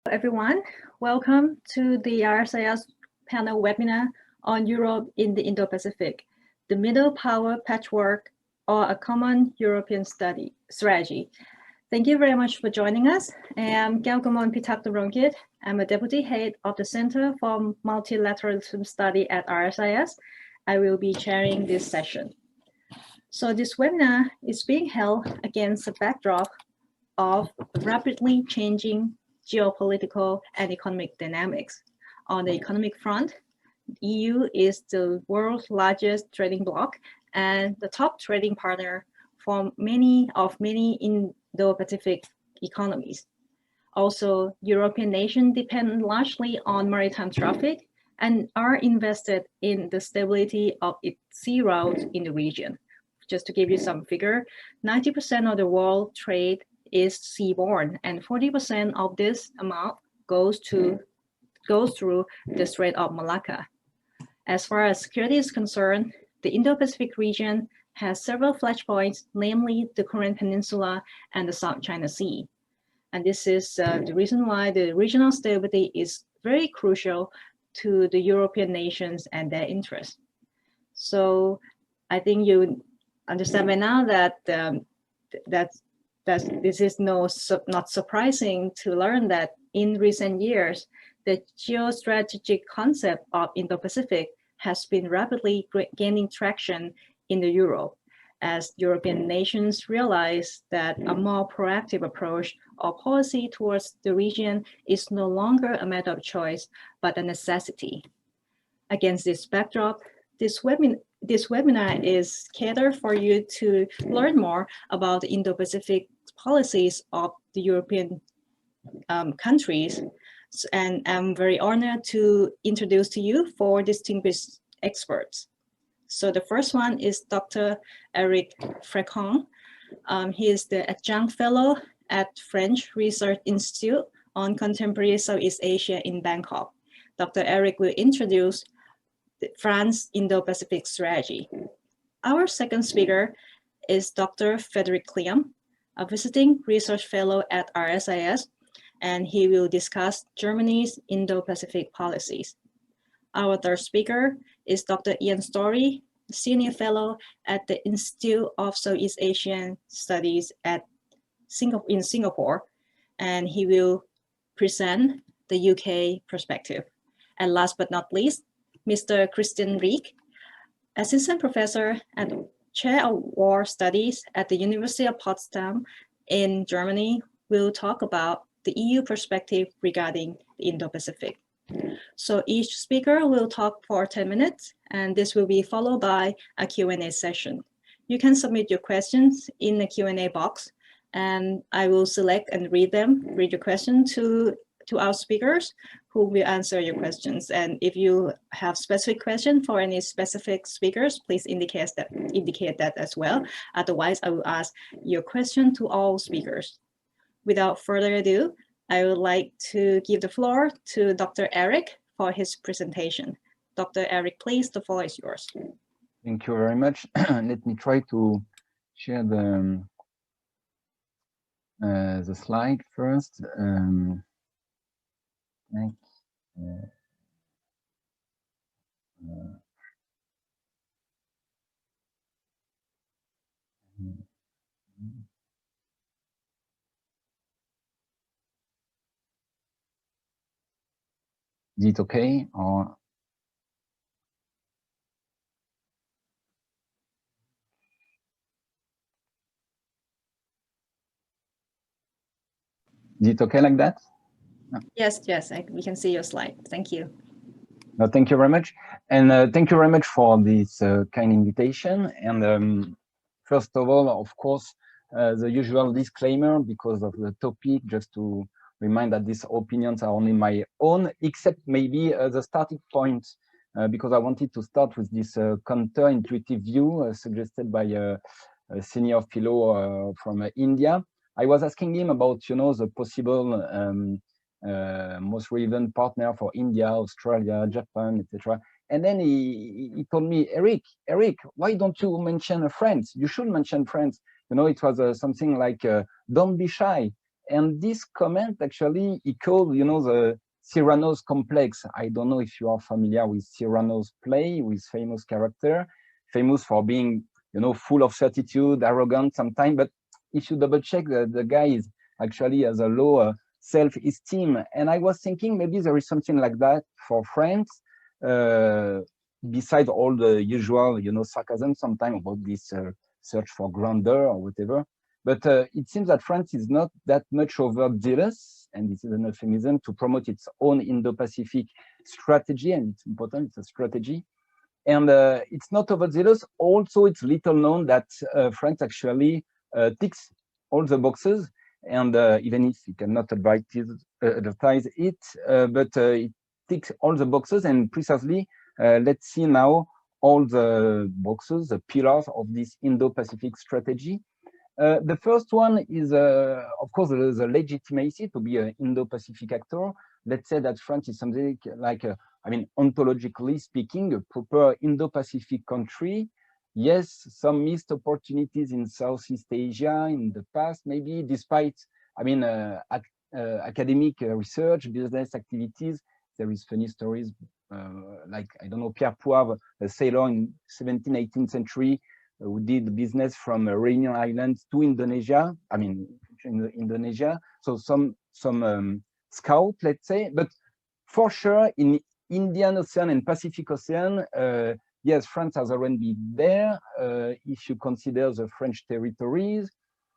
Everyone, welcome to the RSIS panel webinar on Europe in the Indo-Pacific, the Middle Power Patchwork, or a Common European Strategy. Thank you very much for joining us. I'm Galgamon Pitaktorongkit. I'm a deputy head of the Center for Multilateralism Study at RSIS. I will be chairing this session. So this webinar is being held against a backdrop of rapidly changing geopolitical and economic dynamics. On the economic front, the EU is the world's largest trading bloc and the top trading partner for many Indo-Pacific economies. Also, European nations depend largely on maritime traffic and are invested in the stability of its sea routes in the region. Just to give you some figure, 90% of the world trade is seaborne, and 40% of this amount goes through the Strait of Malacca. As far as security is concerned, the Indo-Pacific region has several flashpoints, namely the Korean Peninsula and the South China Sea. And this is the reason why the regional stability is very crucial to the European nations and their interests. So I think you understand by now that this is not surprising to learn that in recent years, the geostrategic concept of Indo-Pacific has been rapidly gaining traction in Europe as European nations realize that a more proactive approach or policy towards the region is no longer a matter of choice, but a necessity. Against this backdrop, this webinar is catered for you to learn more about the Indo-Pacific policies of the European countries. And I'm very honored to introduce to you four distinguished experts. So the first one is Dr. Eric Fréquin. He is the adjunct fellow at French Research Institute on Contemporary Southeast Asia in Bangkok. Dr. Eric will introduce France's Indo-Pacific strategy. Our second speaker is Dr. Frederick Clinton, a visiting research fellow at RSIS, and he will discuss Germany's Indo-Pacific policies. Our third speaker is Dr. Ian Story, senior fellow at the Institute of Southeast Asian Studies in Singapore, and he will present the UK perspective. And last but not least, Mr. Christian Rieck, assistant professor and chair of war studies at the University of Potsdam in Germany, will talk about the EU perspective regarding the Indo-Pacific. So each speaker will talk for 10 minutes, and this will be followed by a Q&A session. You can submit your questions in the Q&A box, and I will select and read your question to our speakers, who will answer your questions. And if you have specific questions for any specific speakers, please indicate that as well. Otherwise, I will ask your question to all speakers. Without further ado, I would like to give the floor to Dr. Eric for his presentation. Dr. Eric, please, the floor is yours. Thank you very much. Let me try to share the slide first. Is it okay or? Is it okay like that? No. Yes, we can see your slide. Thank you. No, thank you very much. And thank you very much for this kind invitation. And first of all, of course, the usual disclaimer because of the topic, just to remind that these opinions are only my own, except maybe the starting point, because I wanted to start with this counterintuitive view suggested by a senior fellow from India. I was asking him about, the possible most relevant partner for India, Australia, Japan, etc. And then he told me, Eric, why don't you mention France? You should mention France. It was something like, don't be shy. And this comment actually echoed, you know, the Cyrano's complex. I don't know if you are familiar with Cyrano's play, with famous character, famous for being, you know, full of certitude, arrogant sometimes. But if you double check, the guy is actually has a low self-esteem. And I was thinking maybe there is something like that for France, besides all the usual, you know, sarcasm sometimes about this search for grandeur or whatever. But it seems that France is not that much overzealous, and this is an euphemism, to promote its own Indo-Pacific strategy, and it's important, it's a strategy. And it's not overzealous. Also, it's little known that France actually ticks all the boxes, and even if you cannot advertise it, but it ticks all the boxes, and precisely, let's see now all the boxes, the pillars of this Indo-Pacific strategy. The first one is, of course, the legitimacy to be an Indo-Pacific actor. Let's say that France is something like, I mean, ontologically speaking, a proper Indo-Pacific country. Yes, some missed opportunities in Southeast Asia in the past, maybe, despite, I mean, academic research, business activities. There is funny stories like, I don't know, Pierre Poivre, a sailor in 17th, 18th century, who did business from Réunion Islands to Indonesia. I mean, in Indonesia. So some scout, let's say, but for sure in Indian Ocean and Pacific Ocean, yes, France has already been there. If you consider the French territories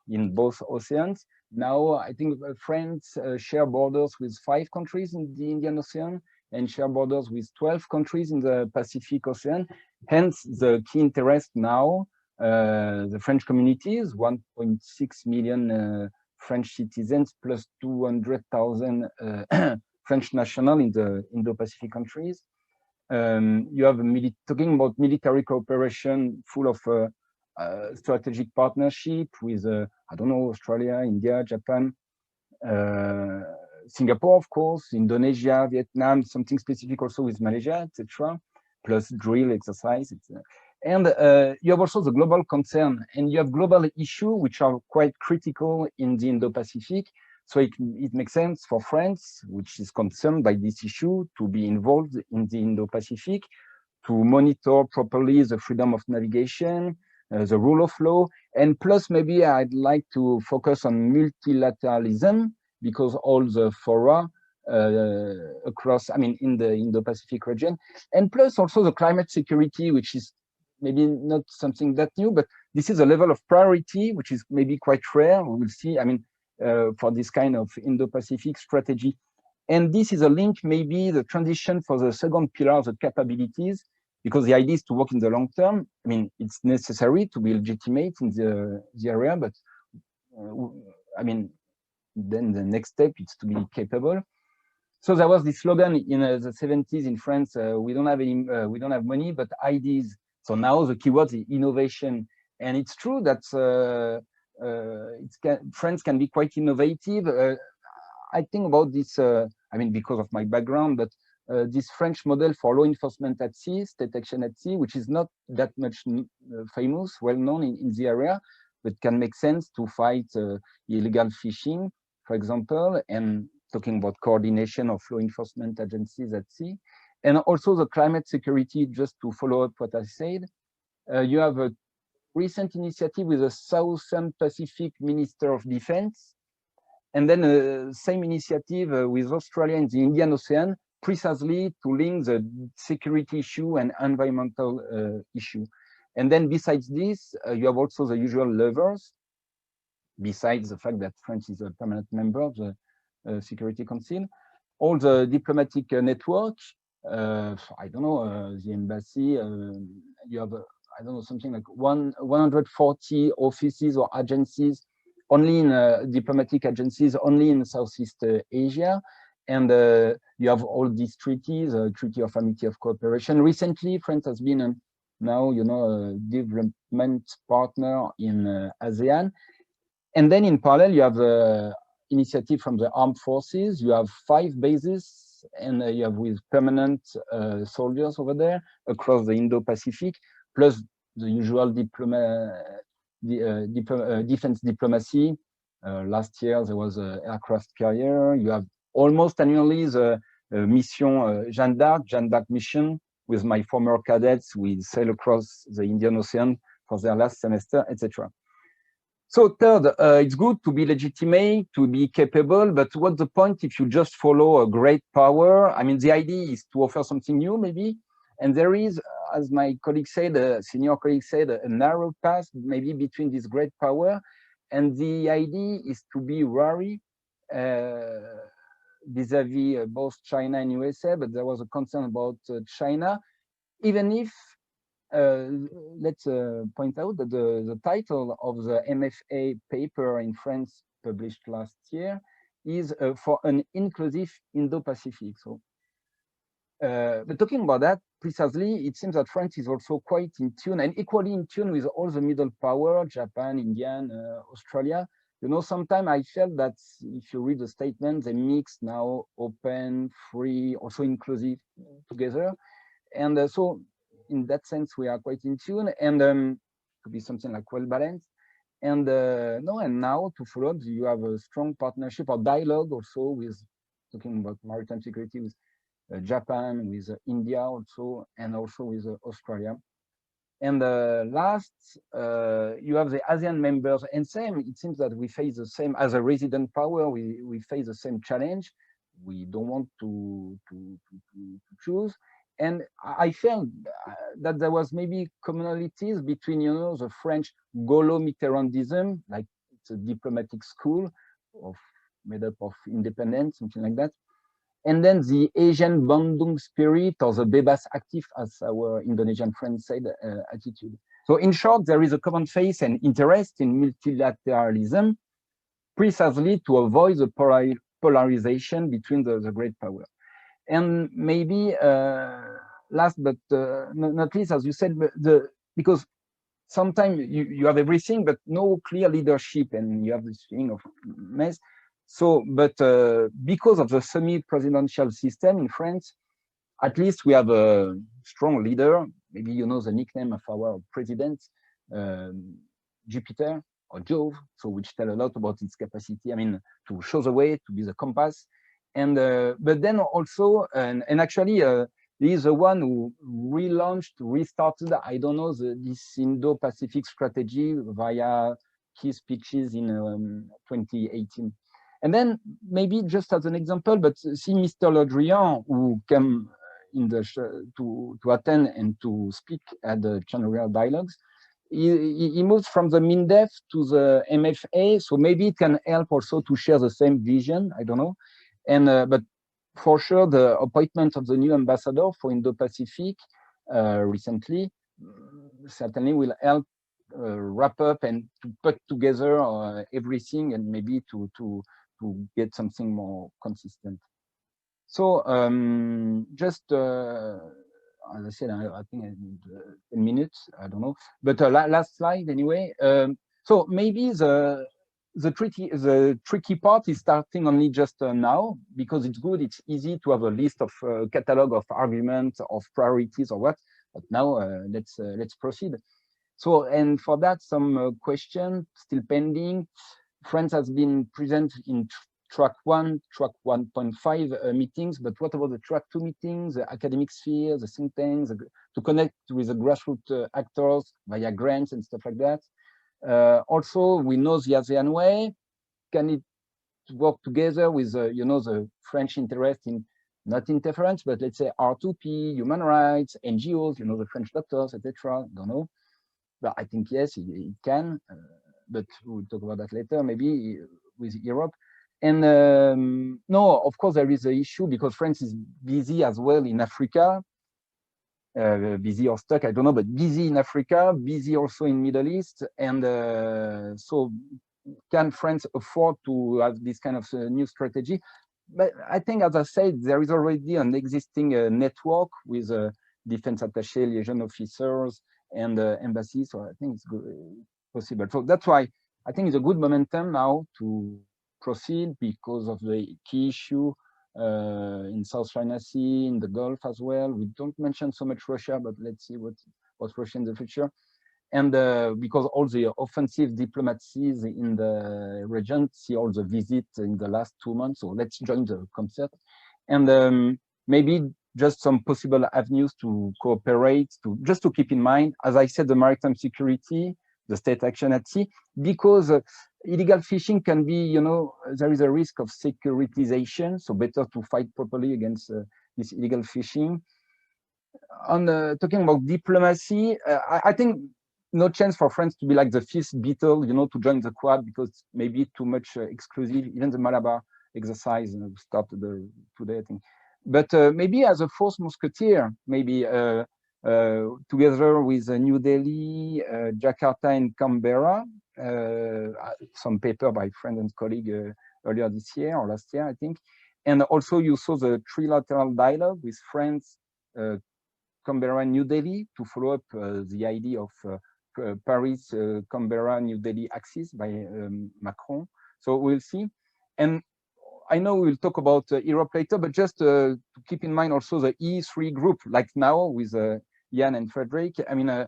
in both oceans, now I think France share borders with 5 countries in the Indian Ocean and share borders with 12 countries in the Pacific Ocean. Hence, the key interest now, the French communities, 1.6 million French citizens plus 200,000 French national in the Indo-Pacific countries. You have talking about military cooperation full of strategic partnership with, I don't know, Australia, India, Japan, Singapore, of course, Indonesia, Vietnam, something specific also with Malaysia, etc., plus drill exercise. And you have also the global concern, and you have global issues which are quite critical in the Indo-Pacific. So it makes sense for France, which is concerned by this issue, to be involved in the Indo-Pacific, to monitor properly the freedom of navigation, the rule of law, and plus maybe I'd like to focus on multilateralism, because all the fora across, I mean, in the Indo-Pacific region, and plus also the climate security, which is maybe not something that new, but this is a level of priority, which is maybe quite rare. We will see, I mean, for this kind of Indo-Pacific strategy. And this is a link, maybe the transition for the second pillar, the capabilities, because the idea is to work in the long term. I mean, it's necessary to be legitimate in the area, but I mean, then the next step is to be capable. So there was this slogan in the 70s in France: we don't have money, but ideas. So now the keyword is innovation, and it's true that France can be quite innovative. I think about this. I mean, because of my background, but this French model for law enforcement at sea, state action at sea, which is not that much famous, well known in the area, but can make sense to fight illegal fishing, for example, and talking about coordination of law enforcement agencies at sea, and also the climate security. Just to follow up what I said, you have a recent initiative with the Southern Pacific Minister of Defense, and then same initiative with Australia and the Indian Ocean, precisely to link the security issue and environmental issue. And then besides this, you have also the usual levers, besides the fact that France is a permanent member of the Security Council, all the diplomatic network, I don't know, the embassy, you have, I don't know, something like 140 offices or agencies, only in diplomatic agencies, only in Southeast Asia. And you have all these treaties, Treaty of Amity of Cooperation. Recently, France has been now, you know, a development partner in ASEAN. And then in parallel, you have the initiative from the armed forces. You have 5 bases, and you have with permanent soldiers over there across the Indo-Pacific, plus the usual defense diplomacy, Last year, there was an aircraft carrier. You have almost annually the mission Jeanne d'Arc mission with my former cadets. We sail across the Indian Ocean for their last semester, etc. So third, it's good to be legitimate, to be capable, but what's the point if you just follow a great power? I mean, the idea is to offer something new, maybe, and there is, as my colleague said, a senior colleague said, a narrow path maybe between this great power, and the idea is to be wary vis-a-vis both China and USA, but there was a concern about China, even if let's point out that the title of the MFA paper in France published last year is for an inclusive Indo-Pacific. So, but talking about that precisely, it seems that France is also quite in tune and equally in tune with all the middle power, Japan, India, and Australia. You know, sometimes I felt that if you read the statement, they mix now open, free, also inclusive together. And so in that sense, we are quite in tune and to be something like well balanced. And and now to follow up, you have a strong partnership or dialogue also with talking about maritime security with Japan, with India also, and also with Australia. And last, you have the ASEAN members, and same. It seems that we face the same as a resident power. We face the same challenge. We don't want to choose. And I felt that there was maybe commonalities between, you know, the French Gaulo-Mitterrandism, like it's a diplomatic school made up of independents, something like that. And then the Asian Bandung spirit, or the bebas actif, as our Indonesian friend said, attitude. So in short, there is a common face and interest in multilateralism, precisely to avoid the polarization between the great power. And maybe last but not least, as you said, because sometimes you have everything, but no clear leadership, and you have this feeling of mess. So, but because of the semi-presidential system in France, at least we have a strong leader. Maybe you know the nickname of our president, Jupiter or Jove, so which tell a lot about its capacity. I mean, to show the way, to be the compass. And but then also, and actually, he is the one who restarted, I don't know, this Indo-Pacific strategy via key speeches in 2018. And then maybe just as an example, but see Mr. Le Drian, who came in the to attend and to speak at the general dialogues, he moved from the MINDEF to the MFA, so maybe it can help also to share the same vision. I don't know. And but for sure, the appointment of the new ambassador for Indo-Pacific recently certainly will help wrap up and to put together everything, and maybe to get something more consistent. So just as I said, I think I need 10 minutes. I don't know, but last slide anyway. So maybe the tricky part is starting only just now, because it's good, it's easy to have a list of catalog of arguments, of priorities or what, but now let's proceed. So, and for that, some questions still pending. France has been present in track 1, track 1.5 meetings, but what about the track 2 meetings, the academic sphere, the think tanks, to connect with the grassroots actors via grants and stuff like that? Also, we know the ASEAN way. Can it work together with, you know, the French interest in not interference, but let's say R2P, human rights, NGOs, you know, the French doctors, etc. Don't know, but I think yes, it can. But we'll talk about that later, maybe with Europe. And no, of course, there is an issue because France is busy as well in Africa. Busy or stuck, I don't know, but busy in Africa, busy also in Middle East. And so can France afford to have this kind of new strategy? But I think, as I said, there is already an existing network with defense attaché, liaison officers, and embassies. So I think it's good, possible. So that's why I think it's a good momentum now to proceed, because of the key issue in South China Sea, in the Gulf as well. We don't mention so much Russia, but let's see what's Russia in the future. And because all the offensive diplomacies in the region see all the visits in the last 2 months, so let's join the concert. And maybe just some possible avenues to cooperate, just to keep in mind, as I said, the maritime security, the state action at sea, because illegal fishing can be, there is a risk of securitization, so better to fight properly against this illegal fishing. On talking about diplomacy, I think no chance for France to be like the fifth beetle, to join the Quad, because maybe too much exclusive. Even the Malabar exercise started today, I think. But maybe as a fourth musketeer, maybe together with New Delhi, Jakarta, and Canberra, some paper by friend and colleague earlier this year or last year, I think. And also you saw the trilateral dialogue with France, Canberra, and New Delhi to follow up the idea of Paris, Canberra, New Delhi axis by Macron. So we'll see. And I know we'll talk about Europe later, but just to keep in mind also the E3 group, like now with Jan and Frederick, I mean,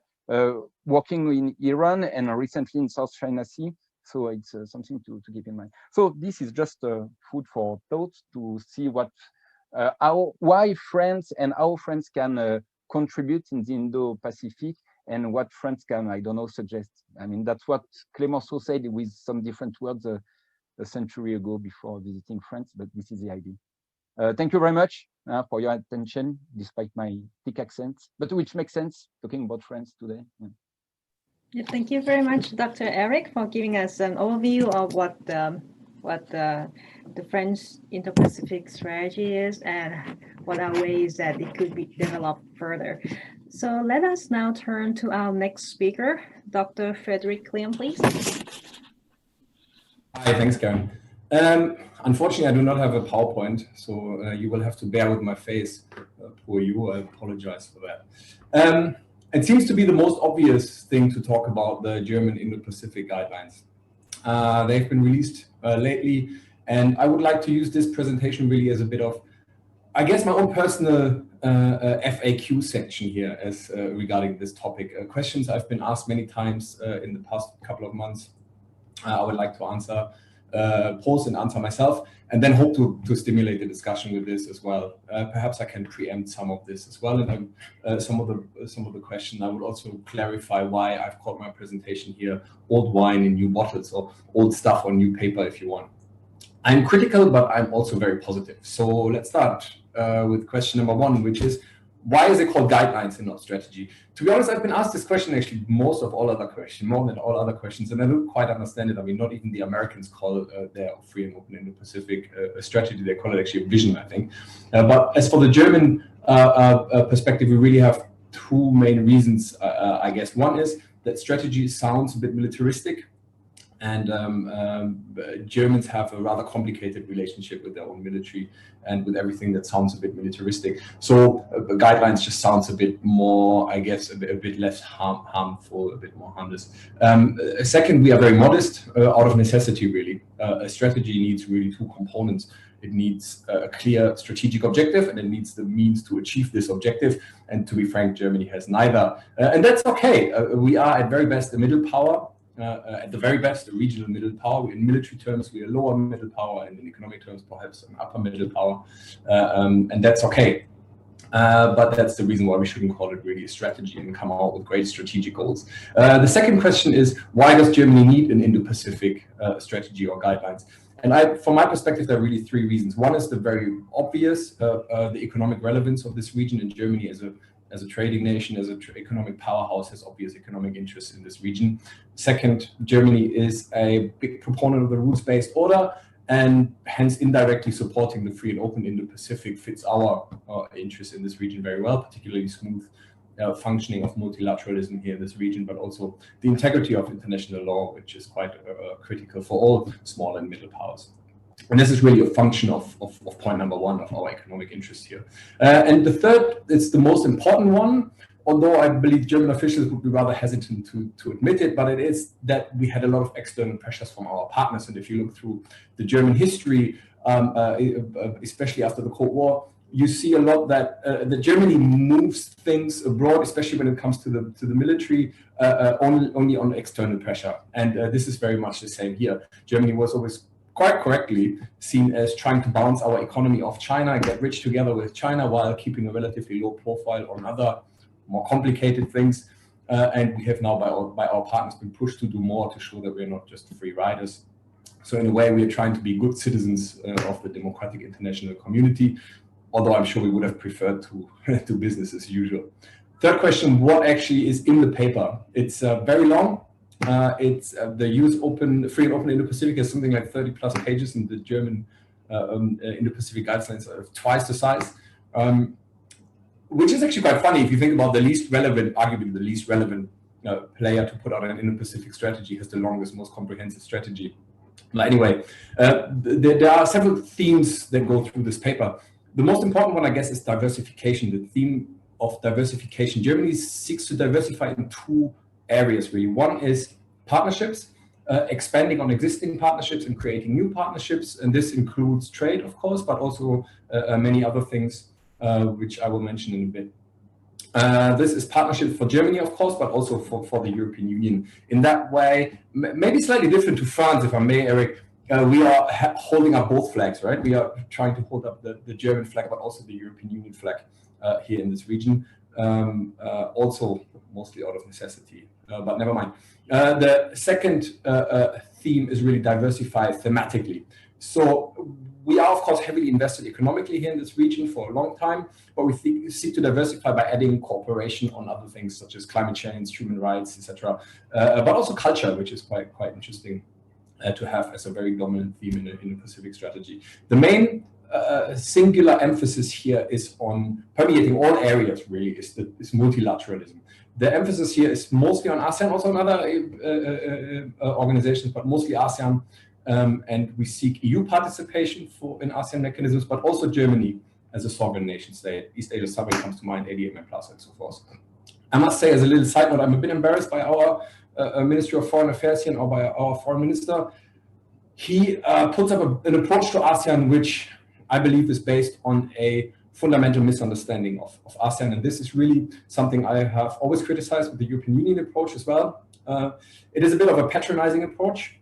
working in Iran and recently in South China Sea. So it's something to keep in mind. So this is just food for thought to see why France and how France can contribute in the Indo-Pacific, and what France can, I don't know, suggest. I mean, that's what Clemenceau said with some different words a century ago before visiting France, but this is the idea. Thank you very much for your attention, despite my thick accent, but which makes sense talking about France today. Yeah. Yeah, thank you very much, Dr. Eric, for giving us an overview of what the French Indo-Pacific strategy is and what are ways that it could be developed further. So let us now turn to our next speaker, Dr. Frederick Clinton, please. Hi, thanks, Karen. Unfortunately, I do not have a PowerPoint, so you will have to bear with my face. Poor you, I apologize for that. It seems to be the most obvious thing to talk about the German Indo-Pacific guidelines. They've been released lately, and I would like to use this presentation really as a bit of, I guess, my own personal FAQ section here as regarding this topic. Questions I've been asked many times in the past couple of months. I would like to answer, pose and answer myself, and then hope to stimulate the discussion with this as well. Perhaps I can preempt some of this as well, and some of the questions. I would also clarify why I've called my presentation here "Old Wine in New Bottles" or "Old Stuff on New Paper," if you want. I'm critical, but I'm also very positive. So let's start with question number one, which is, why is it called guidelines and not strategy? To be honest, I've been asked this question actually more than all other questions, and I don't quite understand it. I mean, not even the Americans call their free and open Indo-Pacific a strategy. They call it actually a vision, I think. But as for the German perspective, we really have two main reasons, I guess. One is that strategy sounds a bit militaristic, and Germans have a rather complicated relationship with their own military and with everything that sounds a bit militaristic. So guidelines just sounds a bit more, I guess, a bit less harmful, a bit more harmless. Second, we are very modest out of necessity, really. A strategy needs really two components. It needs a clear strategic objective, and it needs the means to achieve this objective. And to be frank, Germany has neither. And that's okay. We are at very best a middle power. At the very best, a regional middle power. In military terms, we are lower middle power, and in economic terms, perhaps an upper middle power. And that's okay. But that's the reason why we shouldn't call it really a strategy and come out with great strategic goals. The second question is, why does Germany need an Indo-Pacific strategy or guidelines? And from my perspective, there are really three reasons. One is the very obvious, the economic relevance of this region. In Germany as a trading nation, as an economic powerhouse, has obvious economic interests in this region. Second, Germany is a big proponent of the rules-based order, and hence indirectly supporting the free and open Indo-Pacific fits our interest in this region very well, particularly smooth functioning of multilateralism here in this region, but also the integrity of international law, which is quite critical for all small and middle powers. And this is really a function of point number one of our economic interest here. And the third, it's the most important one, although I believe German officials would be rather hesitant to admit it, but it is that we had a lot of external pressures from our partners. And if you look through the German history, especially after the Cold War, you see a lot that Germany moves things abroad, especially when it comes to the military, only on external pressure. And this is very much the same here. Germany was always quite correctly seen as trying to bounce our economy off China and get rich together with China while keeping a relatively low profile on other more complicated things. And we have now, by our partners, been pushed to do more to show that we're not just free riders. So in a way, we are trying to be good citizens of the democratic international community, although I'm sure we would have preferred to do business as usual. Third question, what actually is in the paper? It's very long. It's the US Free and Open Indo-Pacific has something like 30 plus pages, and the German Indo-Pacific guidelines are twice the size, which is actually quite funny if you think about the least relevant, arguably the least relevant player to put out an Indo-Pacific strategy has the longest, most comprehensive strategy. But anyway, there are several themes that go through this paper. The most important one, I guess, is diversification. The theme of diversification. Germany seeks to diversify in two areas, really. One is partnerships, expanding on existing partnerships and creating new partnerships. And this includes trade, of course, but also many other things, which I will mention in a bit. This is partnership for Germany, of course, but also for the European Union. In that way, maybe slightly different to France, if I may, Eric, we are holding up both flags, right? We are trying to hold up the German flag, but also the European Union flag here in this region, also mostly out of necessity, but never mind. The second theme is really diversify thematically. So we are, of course, heavily invested economically here in this region for a long time, but we seek to diversify by adding cooperation on other things such as climate change, human rights, etc., but also culture, which is quite interesting to have as a very dominant theme in the Pacific strategy. The main singular emphasis here is on permeating all areas, really, is multilateralism. The emphasis here is mostly on ASEAN, also on other organizations, but mostly ASEAN. And we seek EU participation in ASEAN mechanisms, but also Germany as a sovereign nation state. East Asia Summit comes to mind, ADMM Plus, and so forth. I must say, as a little side note, I'm a bit embarrassed by our Ministry of Foreign Affairs here, or by our foreign minister. He puts up an approach to ASEAN, which I believe is based on a fundamental misunderstanding of ASEAN. And this is really something I have always criticized with the European Union approach as well. It is a bit of a patronizing approach.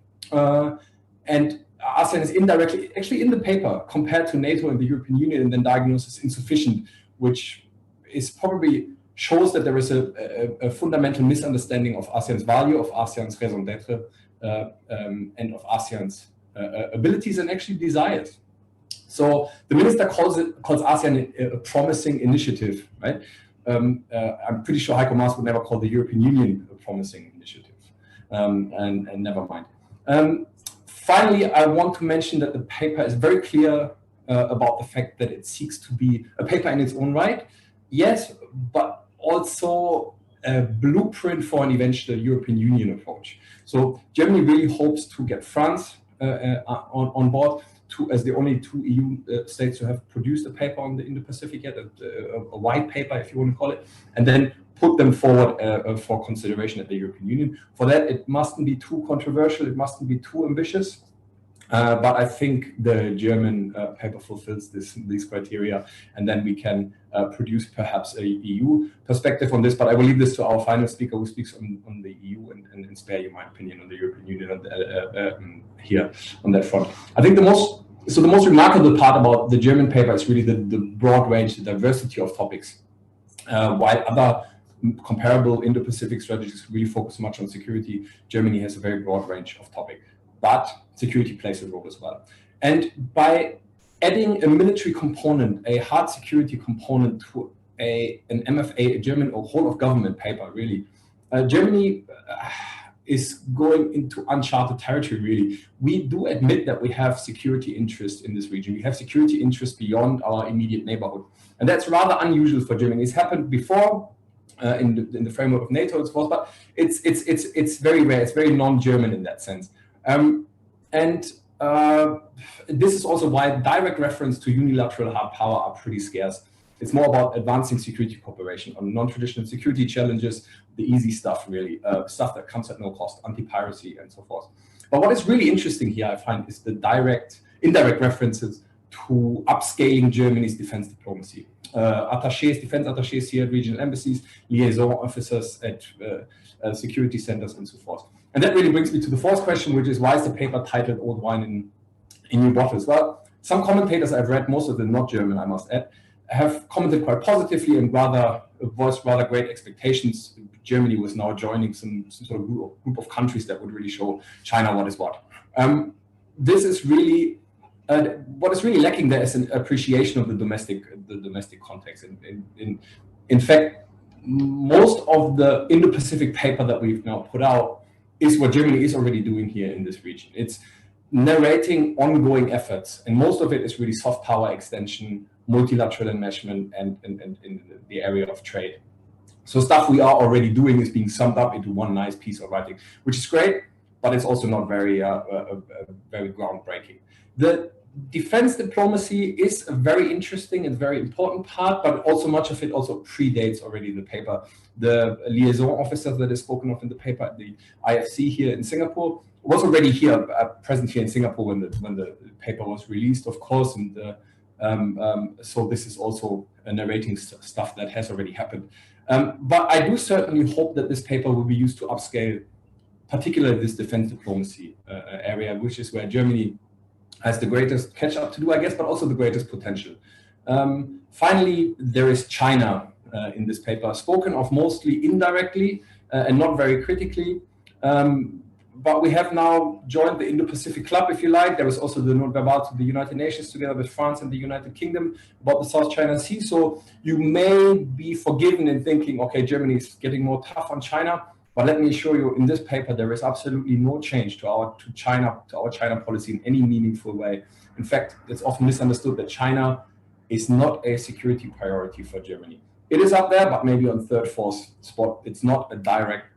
And ASEAN is indirectly, actually in the paper, compared to NATO and the European Union, and then diagnosed as insufficient, which is probably shows that there is a fundamental misunderstanding of ASEAN's value, of ASEAN's raison d'etre, and of ASEAN's abilities and actually desires. So the minister calls ASEAN a promising initiative, right? I'm pretty sure Heiko Maas would never call the European Union a promising initiative, and never mind. Finally, I want to mention that the paper is very clear about the fact that it seeks to be a paper in its own right, yes, but also a blueprint for an eventual European Union approach. So Germany really hopes to get France on board as the only two EU states to have produced a paper on the Indo-Pacific yet, a white paper, if you want to call it, and then put them forward for consideration at the European Union. For that, it mustn't be too controversial, it mustn't be too ambitious, but I think the German paper fulfills these criteria, and then we can produce perhaps a EU perspective on this. But I will leave this to our final speaker, who speaks on the EU, and spare you my opinion on the European Union here on that front. I think the most remarkable part about the German paper is really the broad range, the diversity of topics, while other comparable Indo-Pacific strategies really focus much on security. Germany has a very broad range of topics, but security plays a role as well. And by adding a military component, a hard security component to an MFA, a German or whole of government paper, really, Germany is going into uncharted territory, really. We do admit that we have security interests in this region. We have security interests beyond our immediate neighborhood. And that's rather unusual for Germany. It's happened before, in the framework of NATO, but it's very rare. It's very non-German in that sense, and this is also why direct reference to unilateral hard power are pretty scarce. It's more about advancing security cooperation on non-traditional security challenges, the easy stuff, really, stuff that comes at no cost, anti-piracy and so forth. But what is really interesting here, I find, is the indirect references to upscaling Germany's defense diplomacy. Defense attachés here at regional embassies, liaison officers at security centers, and so forth. And that really brings me to the fourth question, which is, why is the paper titled Old Wine in New Bottles? Well, some commentators I've read, most of them not German, I must add, have commented quite positively and voiced rather great expectations. Germany was now joining some sort of group of countries that would really show China what is what. This is really what is really lacking there is an appreciation of the domestic context. In fact, most of the Indo-Pacific paper that we've now put out is what Germany is already doing here in this region. It's narrating ongoing efforts, and most of it is really soft power extension, multilateral enmeshment, and in the area of trade. So stuff we are already doing is being summed up into one nice piece of writing, which is great, but it's also not very groundbreaking. The defense diplomacy is a very interesting and very important part, but also much of it also predates already the paper. The liaison officer that is spoken of in the paper at the IFC here in Singapore was already here, present here in Singapore when the paper was released, of course, and so this is also narrating stuff that has already happened. But I do certainly hope that this paper will be used to upscale, particularly this defense diplomacy area, which is where Germany has the greatest catch-up to do, I guess, but also the greatest potential. Finally, there is China in this paper, spoken of mostly indirectly and not very critically. But we have now joined the Indo-Pacific Club, if you like. There is also the note verbal to the United Nations together with France and the United Kingdom about the South China Sea. So you may be forgiven in thinking, okay, Germany is getting more tough on China. But let me assure you, in this paper, there is absolutely no change to our China policy in any meaningful way. In fact, it's often misunderstood that China is not a security priority for Germany. It is up there, but maybe on third, fourth spot. It's not a direct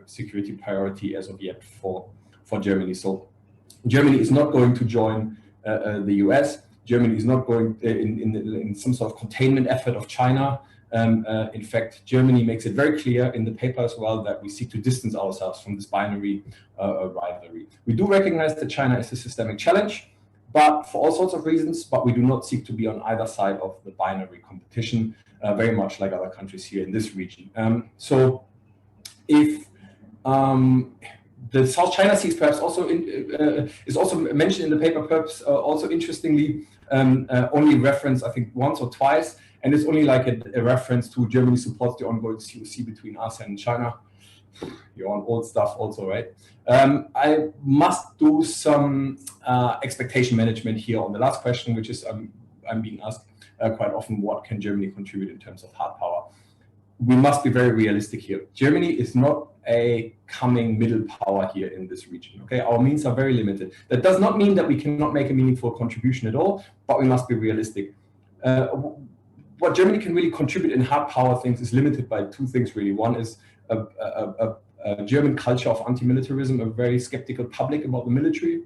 security priority as of yet for Germany. So Germany is not going to join the US. Germany is not going in some sort of containment effort of China. In fact, Germany makes it very clear in the paper as well that we seek to distance ourselves from this binary rivalry. We do recognize that China is a systemic challenge, but for all sorts of reasons, but we do not seek to be on either side of the binary competition, very much like other countries here in this region. So if the South China Sea is perhaps also is also mentioned in the paper, perhaps also interestingly, only referenced, I think, once or twice, and it's only like a reference to Germany supports the ongoing COC between ASEAN and China. You're on old stuff also, right? I must do some expectation management here on the last question, which is I'm being asked quite often, what can Germany contribute in terms of hard power? We must be very realistic here. Germany is not a coming middle power here in this region. Okay, our means are very limited. That does not mean that we cannot make a meaningful contribution at all, but we must be realistic. What Germany can really contribute in hard power things is limited by two things really. One is a German culture of anti-militarism, a very skeptical public about the military,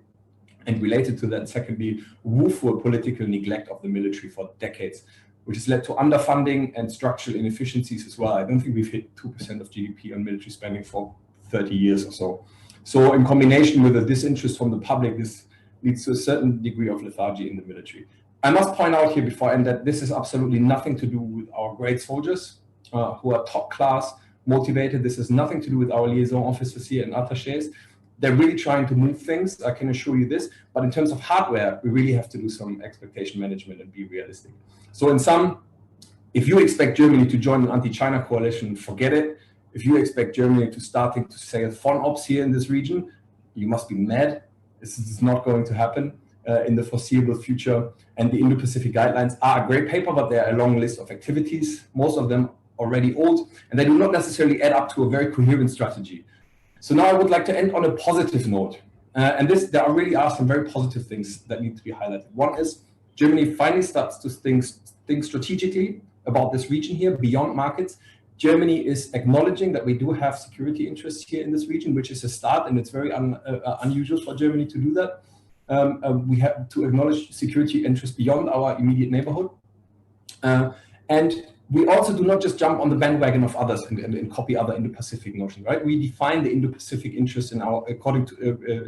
and related to that, secondly, woeful political neglect of the military for decades, which has led to underfunding and structural inefficiencies as well. I don't think we've hit 2% of GDP on military spending for 30 years or so. So in combination with a disinterest from the public, this leads to a certain degree of lethargy in the military. I must point out here before I end that this has absolutely nothing to do with our great soldiers who are top class, motivated. This has nothing to do with our liaison officers here and attachés. They're really trying to move things, I can assure you this. But in terms of hardware, we really have to do some expectation management and be realistic. So in sum, if you expect Germany to join an anti-China coalition, forget it. If you expect Germany to starting to say foreign ops here in this region, you must be mad. This is not going to happen in the foreseeable future. And the Indo-Pacific guidelines are a great paper, but they're a long list of activities, most of them already old, and they do not necessarily add up to a very coherent strategy. So now I would like to end on a positive note. And there really are some very positive things that need to be highlighted. One is Germany finally starts to think strategically about this region here beyond markets. Germany is acknowledging that we do have security interests here in this region, which is a start, and it's very unusual for Germany to do that. We have to acknowledge security interests beyond our immediate neighborhood. And we also do not just jump on the bandwagon of others and copy other Indo-Pacific notions, right? We define the Indo-Pacific interests in our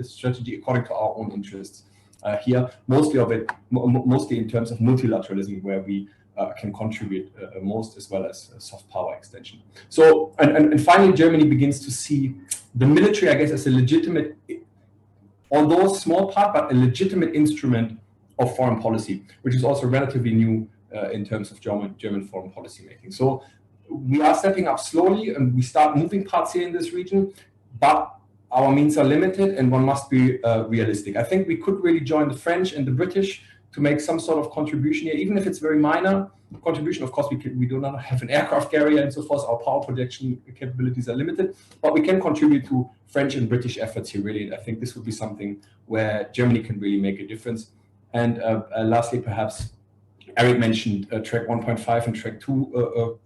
strategy according to our own interests. here, mostly in terms of multilateralism, where we can contribute most, as well as soft power extension. So, and finally, Germany begins to see the military, I guess, as a legitimate, although small part, but a legitimate instrument of foreign policy, which is also relatively new in terms of German foreign policy making. So we are stepping up slowly, and we start moving parts here in this region, but our means are limited, and one must be realistic. I think we could really join the French and the British to make some sort of contribution here, even if it's very minor contribution. Of course, we do not have an aircraft carrier and so forth. Our power projection capabilities are limited, but we can contribute to French and British efforts here, really. And I think this would be something where Germany can really make a difference. And lastly, perhaps, Eric mentioned track 1.5 and track 2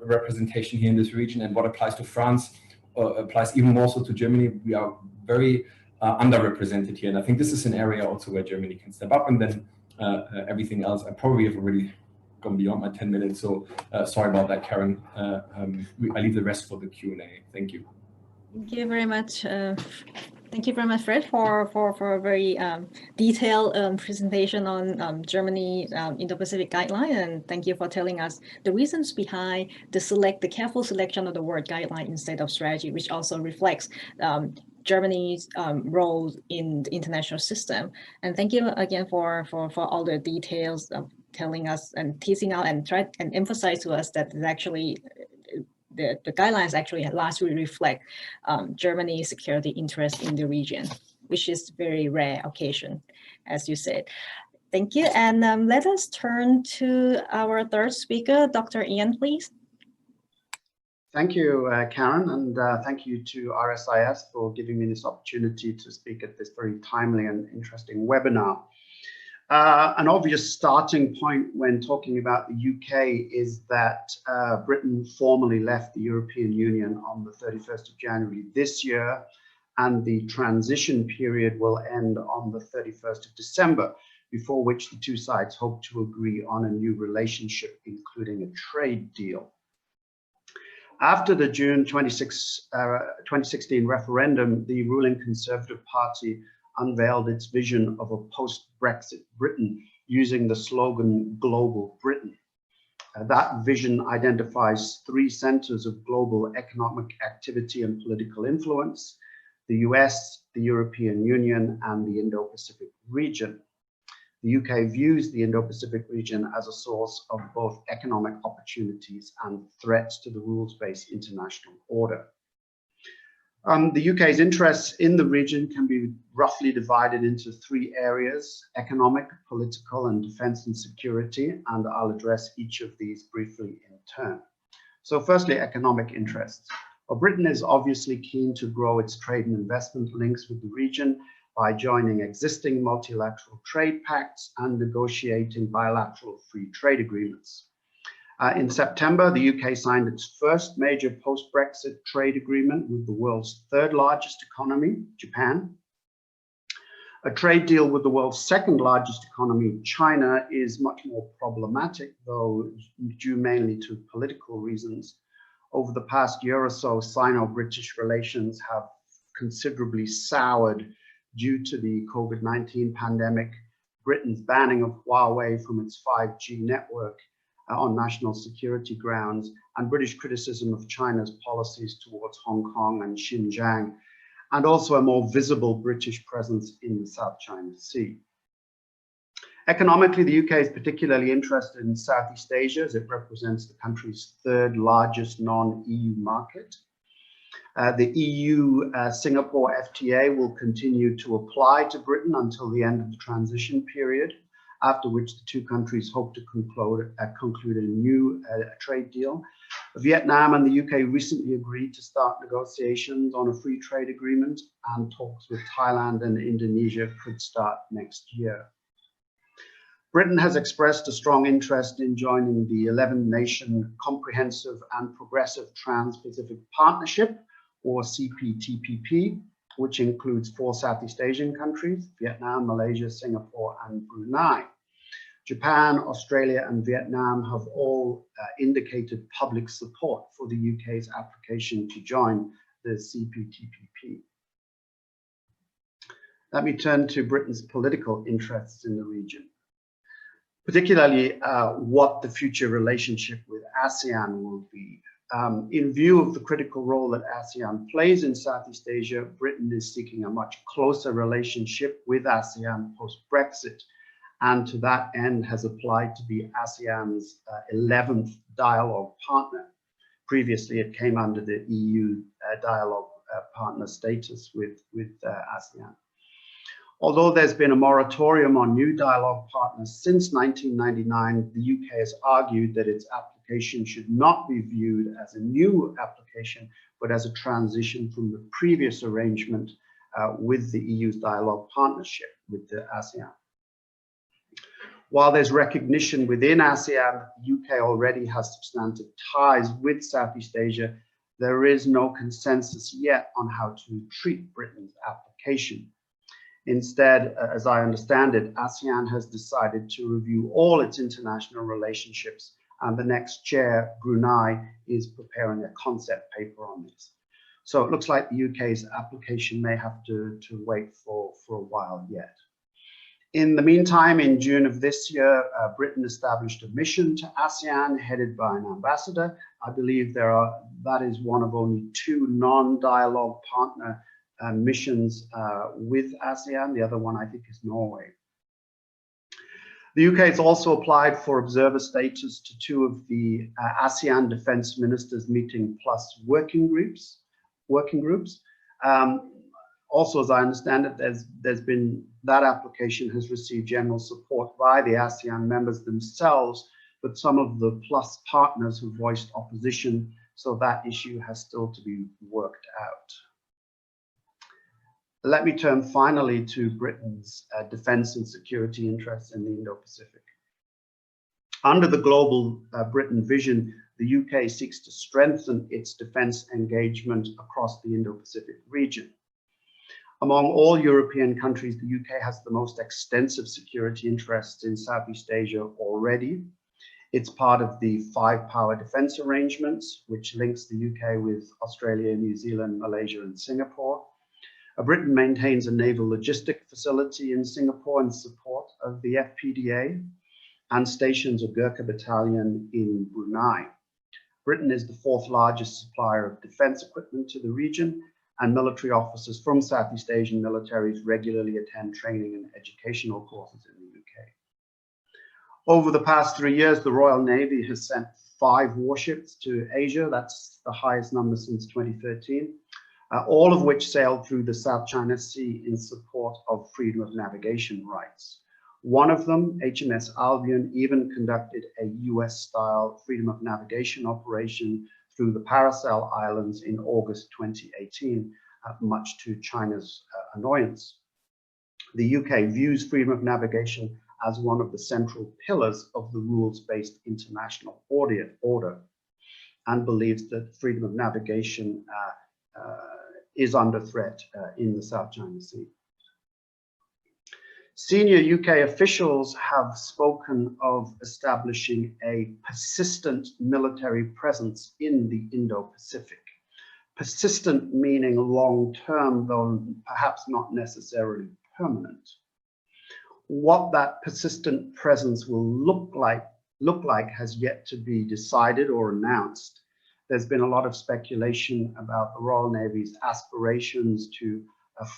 representation here in this region, and what applies to France applies even more so to Germany. We are very underrepresented here, and I think this is an area also where Germany can step up. And then everything else, I probably have already gone beyond my 10 minutes, so sorry about that, Karen. I leave the rest for the Q&A. Thank you. Thank you very much. Thank you very much, Fred, for a very detailed presentation on Germany Indo-Pacific guideline, and thank you for telling us the reasons behind the careful selection of the word guideline instead of strategy, which also reflects Germany's role in the international system. And thank you again for all the details of telling us and teasing out and try and emphasize to us that it's actually the guidelines actually largely reflect Germany's security interest in the region, which is very rare occasion, as you said. Thank you. And let us turn to our third speaker, Dr. Ian, please. Thank you, Karen, and thank you to RSIS for giving me this opportunity to speak at this very timely and interesting webinar. An obvious starting point when talking about the UK is that Britain formally left the European Union on the 31st of January this year, and the transition period will end on the 31st of December, before which the two sides hope to agree on a new relationship, including a trade deal. After the June 2016 referendum, the ruling Conservative Party unveiled its vision of a post-Brexit Britain using the slogan Global Britain. That vision identifies three centers of global economic activity and political influence: the US, the European Union, and the Indo-Pacific region. The UK views the Indo-Pacific region as a source of both economic opportunities and threats to the rules-based international order. The UK's interests in the region can be roughly divided into three areas: economic, political, and defense and security, and I'll address each of these briefly in turn. So firstly, economic interests. Well, Britain is obviously keen to grow its trade and investment links with the region by joining existing multilateral trade pacts and negotiating bilateral free trade agreements. In September, the UK signed its first major post-Brexit trade agreement with the world's third largest economy, Japan. A trade deal with the world's second largest economy, China, is much more problematic, though due mainly to political reasons. Over the past year or so, Sino-British relations have considerably soured due to the COVID-19 pandemic, Britain's banning of Huawei from its 5G network on national security grounds, and British criticism of China's policies towards Hong Kong and Xinjiang, and also a more visible British presence in the South China Sea. Economically, the UK is particularly interested in Southeast Asia, as it represents the country's third largest non-EU market. The EU-Singapore FTA will continue to apply to Britain until the end of the transition period, after which the two countries hope to conclude a new trade deal. Vietnam and the UK recently agreed to start negotiations on a free trade agreement, and talks with Thailand and Indonesia could start next year. Britain has expressed a strong interest in joining the 11-nation Comprehensive and Progressive Trans-Pacific Partnership, or CPTPP, which includes 4 Southeast Asian countries: Vietnam, Malaysia, Singapore, and Brunei. Japan, Australia, and Vietnam have all indicated public support for the UK's application to join the CPTPP. let me turn to Britain's political interests in the region, particularly what the future relationship with ASEAN will be. In view of the critical role that ASEAN plays in Southeast Asia, Britain is seeking a much closer relationship with ASEAN post-Brexit, and to that end has applied to be ASEAN's 11th dialogue partner. Previously, it came under the EU dialogue partner status with ASEAN. Although there's been a moratorium on new dialogue partners since 1999, the UK has argued that its application should not be viewed as a new application, but as a transition from the previous arrangement with the EU's dialogue partnership with the ASEAN. While there's recognition within ASEAN, the UK already has substantive ties with Southeast Asia, there is no consensus yet on how to treat Britain's application. Instead, as I understand it, ASEAN has decided to review all its international relationships, and the next chair, Brunei, is preparing a concept paper on this. So it looks like the UK's application may have to wait for a while yet. In the meantime, in June of this year, Britain established a mission to ASEAN headed by an ambassador. I believe that is one of only 2 non-dialogue partner missions with ASEAN. The other one, I think, is Norway. The UK has also applied for observer status to 2 of the ASEAN Defence Ministers Meeting Plus working groups. Also, as I understand it, there's been that application has received general support by the ASEAN members themselves, but some of the Plus partners have voiced opposition, so that issue has still to be worked out. Let me turn finally to Britain's defence and security interests in the Indo-Pacific. Under the global Britain vision, the UK seeks to strengthen its defence engagement across the Indo-Pacific region. Among all European countries, the UK has the most extensive security interests in Southeast Asia already. It's part of the 5-power defence arrangements, which links the UK with Australia, New Zealand, Malaysia, and Singapore. Britain maintains a naval logistic facility in Singapore in support of the FPDA and stations a Gurkha battalion in Brunei. Britain is the 4th largest supplier of defence equipment to the region, and military officers from Southeast Asian militaries regularly attend training and educational courses in the UK. Over the past 3 years, the Royal Navy has sent 5 warships to Asia. That's the highest number since 2013. All of which sailed through the South China Sea in support of freedom of navigation rights. One of them, HMS Albion, even conducted a US-style freedom of navigation operation through the Paracel Islands in August 2018, much to China's annoyance. The UK views freedom of navigation as one of the central pillars of the rules-based international order and believes that freedom of navigation is under threat in the South China Sea. Senior UK officials have spoken of establishing a persistent military presence in the Indo-Pacific. Persistent meaning long-term, though perhaps not necessarily permanent. What that persistent presence will look like has yet to be decided or announced. There's been a lot of speculation about the Royal Navy's aspirations to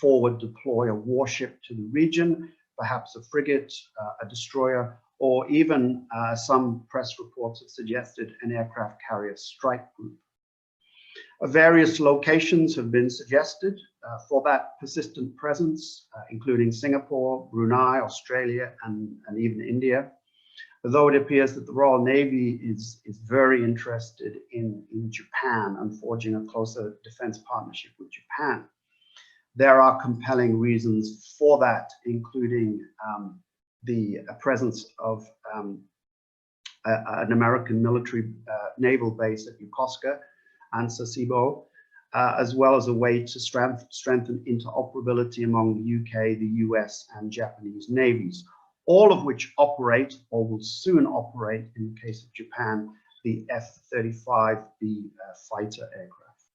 forward deploy a warship to the region, perhaps a frigate, a destroyer, or even some press reports have suggested an aircraft carrier strike group. Various locations have been suggested for that persistent presence, including Singapore, Brunei, Australia, and even India. Though it appears that the Royal Navy is very interested in Japan and forging a closer defense partnership with Japan. There are compelling reasons for that, including the presence of an American military naval base at Yokosuka and Sasebo, as well as a way to strengthen interoperability among the UK, the US, and Japanese navies, all of which operate or will soon operate, in the case of Japan, the F-35B fighter aircraft.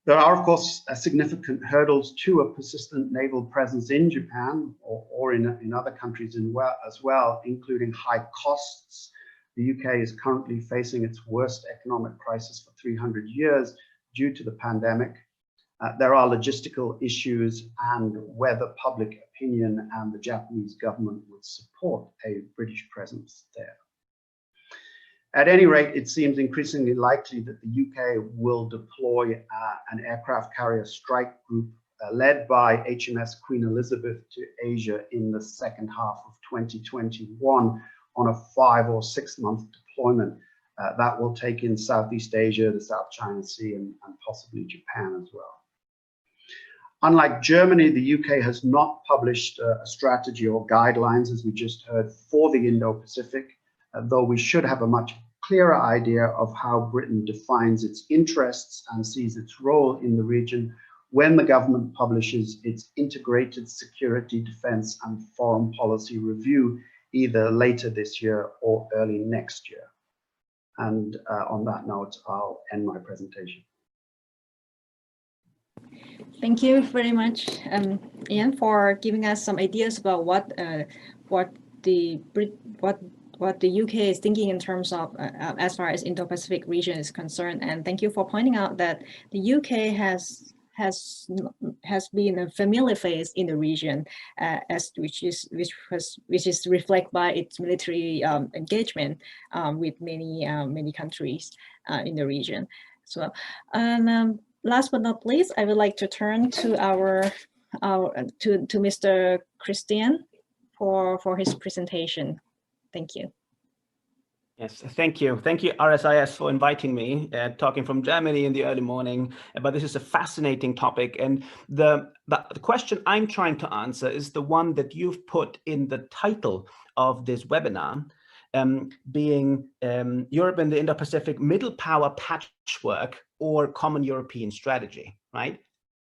There are, of course, significant hurdles to a persistent naval presence in Japan or in other countries as well, including high costs. The UK is currently facing its worst economic crisis for 300 years due to the pandemic. There are logistical issues and whether public opinion and the Japanese government would support a British presence there. At any rate, it seems increasingly likely that the UK will deploy an aircraft carrier strike group led by HMS Queen Elizabeth to Asia in the second half of 2021 on a 5 or 6 month deployment that will take in Southeast Asia, the South China Sea, and possibly Japan as well. Unlike Germany, the UK has not published a strategy or guidelines, as we just heard, for the Indo-Pacific, though we should have a much clearer idea of how Britain defines its interests and sees its role in the region when the government publishes its integrated security, defense, and foreign policy review, either later this year or early next year. And on that note, I'll end my presentation. Thank you very much, Ian, for giving us some ideas about what the UK is thinking in terms of as far as Indo-Pacific region is concerned. And thank you for pointing out that the UK has been a familiar face in the region, which is reflected by its military engagement with many countries in the region. So, and last but not least, I would like to turn to to Mr. Christian for his presentation. Thank you. Yes, thank you. Thank you, RSIS, for inviting me, talking from Germany in the early morning. But this is a fascinating topic. And the question I'm trying to answer is the one that you've put in the title of this webinar, being Europe and the Indo-Pacific middle power patchwork or common European strategy, right?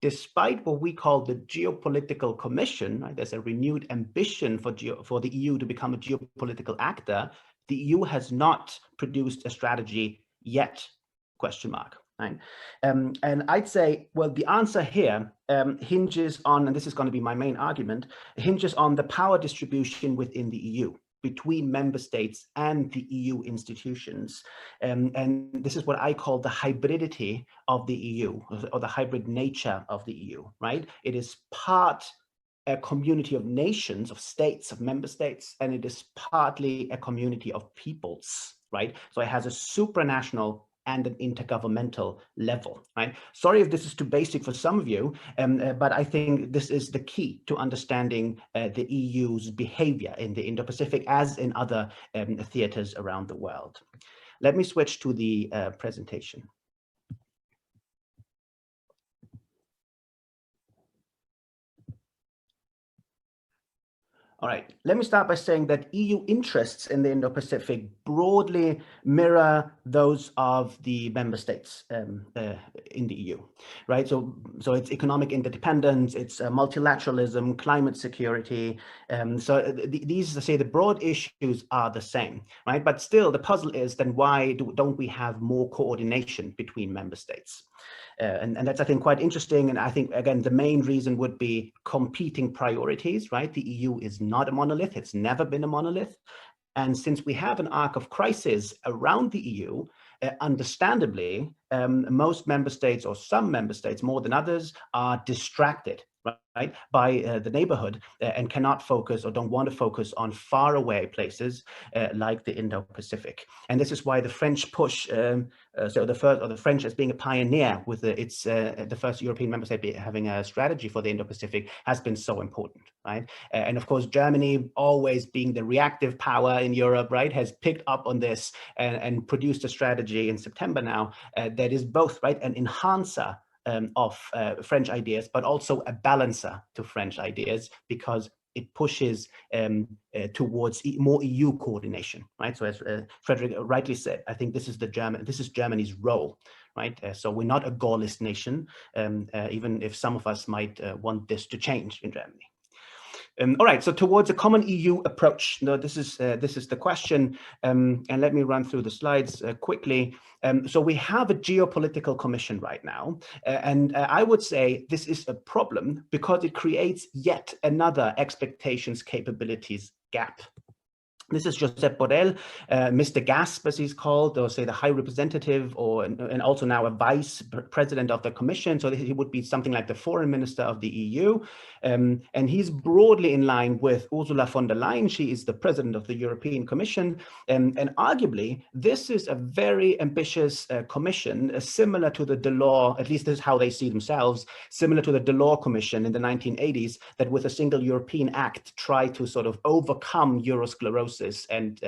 Despite what we call the geopolitical commission, right, there's a renewed ambition for the EU to become a geopolitical actor. The EU has not produced a strategy yet, question mark, right? And I'd say, well, the answer here hinges on, and this is going to be my main argument, hinges on the power distribution within the EU, between member states and the EU institutions. And this is what I call the hybridity of the EU, or the hybrid nature of the EU, right? It is part a community of nations, of states, of member states, and it is partly a community of peoples, right? So it has a supranational and an intergovernmental level, right? Sorry if this is too basic for some of you, but I think this is the key to understanding the EU's behavior in the Indo-Pacific as in other theaters around the world. Let me switch to the presentation. All right, let me start by saying that EU interests in the Indo-Pacific broadly mirror those of the member states in the EU, right? So it's economic interdependence, it's multilateralism, climate security. These, say, the broad issues are the same, right? But still, the puzzle is then why don't we have more coordination between member states? And that's, I think, quite interesting. And I think, again, the main reason would be competing priorities, right? The EU is not a monolith. It's never been a monolith. And since we have an arc of crisis around the EU, understandably, most member states, or some member states more than others, are distracted, right, by the neighborhood and cannot focus or don't want to focus on faraway places like the Indo-Pacific. And this is why the French push, the French as being a pioneer with the first European member state having a strategy for the Indo-Pacific has been so important, right? And of course, Germany, always being the reactive power in Europe, right, has picked up on this and produced a strategy in September now that is both, right, an enhancer of French ideas, but also a balancer to French ideas, because it pushes towards more EU coordination, right? So as Frederick rightly said, I think this is Germany's role, right? So we're not a Gaullist nation, even if some of us might want this to change in Germany. All right, so towards a common EU approach. No, this is the question, and let me run through the slides quickly. So we have a geopolitical commission right now, and I would say this is a problem because it creates yet another expectations capabilities gap. This is Josep Borrell, Mr. GASP, as he's called, or say the High Representative, and also now a Vice President of the Commission. So he would be something like the Foreign Minister of the EU. And he's broadly in line with Ursula von der Leyen. She is the President of the European Commission. And arguably, this is a very ambitious commission, similar to the Delors, at least this is how they see themselves, similar to the Delors Commission in the 1980s, that with a single European Act tried to sort of overcome Eurosclerosis and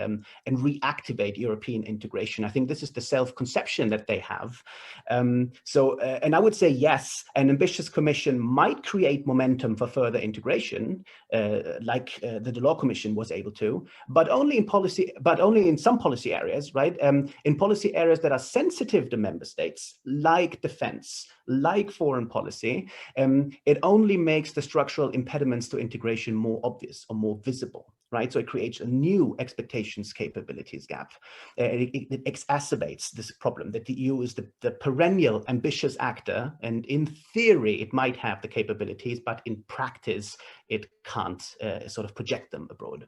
reactivate European integration. I think this is the self-conception that they have. And I would say, yes, an ambitious commission might create momentum for further integration, like the Delors Commission was able to, but only in some policy areas, right? In policy areas that are sensitive to member states, like defense, like foreign policy, it only makes the structural impediments to integration more obvious or more visible. Right, so it creates a new expectations capabilities gap. It exacerbates this problem that the EU is the perennial ambitious actor, and in theory it might have the capabilities, but in practice it can't sort of project them abroad.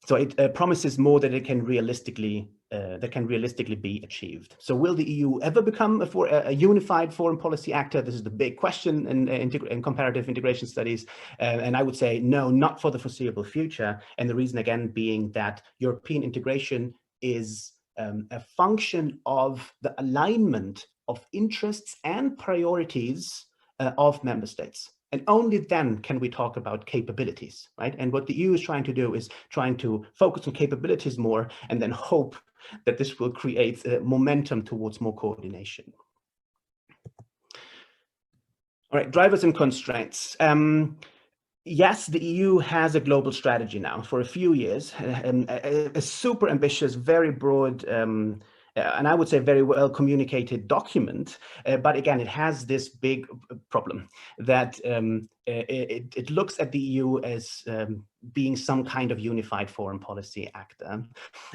So it promises more than it can realistically be achieved. So will the EU ever become a unified foreign policy actor? This is the big question in comparative integration studies. And I would say no, not for the foreseeable future. And the reason again being that European integration is a function of the alignment of interests and priorities of member states. And only then can we talk about capabilities, right? And what the EU is trying to do is trying to focus on capabilities more and then hope that this will create momentum towards more coordination. All right, drivers and constraints. Yes, the EU has a global strategy now for a few years, a super ambitious, very broad, and I would say very well communicated document, but again, it has this big problem that it looks at the EU as being some kind of unified foreign policy actor.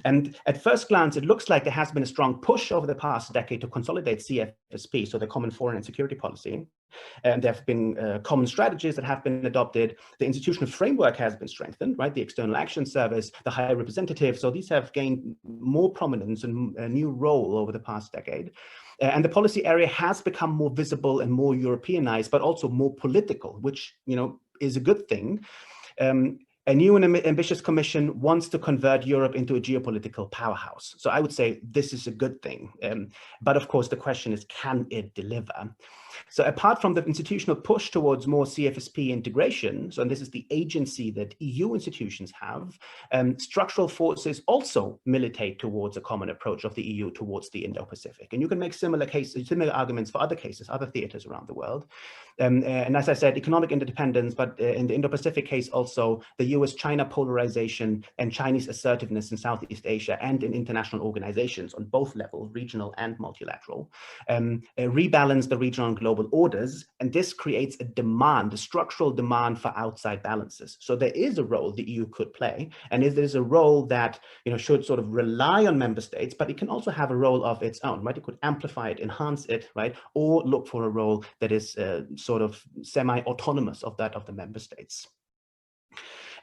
And at first glance, it looks like there has been a strong push over the past decade to consolidate CFSP, so the Common Foreign and Security Policy. And there have been common strategies that have been adopted. The institutional framework has been strengthened, right? The External Action Service, the High Representative. So these have gained more prominence and a new role over the past decade. And the policy area has become more visible and more Europeanized, but also more political, which, you know, is a good thing. A new and ambitious commission wants to convert Europe into a geopolitical powerhouse. So I would say this is a good thing. But of course, the question is, can it deliver? So apart from the institutional push towards more CFSP integration, so and this is the agency that EU institutions have, structural forces also militate towards a common approach of the EU towards the Indo-Pacific. And you can make similar arguments for other cases, other theaters around the world. And as I said, economic interdependence, but in the Indo-Pacific case also, the US-China polarization and Chinese assertiveness in Southeast Asia and in international organizations on both levels, regional and multilateral, rebalance the regional and global orders, and this creates a demand, a structural demand for outside balances. So there is a role the EU could play, and it is a role that, you know, should sort of rely on member states, but it can also have a role of its own, right? It could amplify it, enhance it, right? Or look for a role that is sort of semi-autonomous of that of the member states.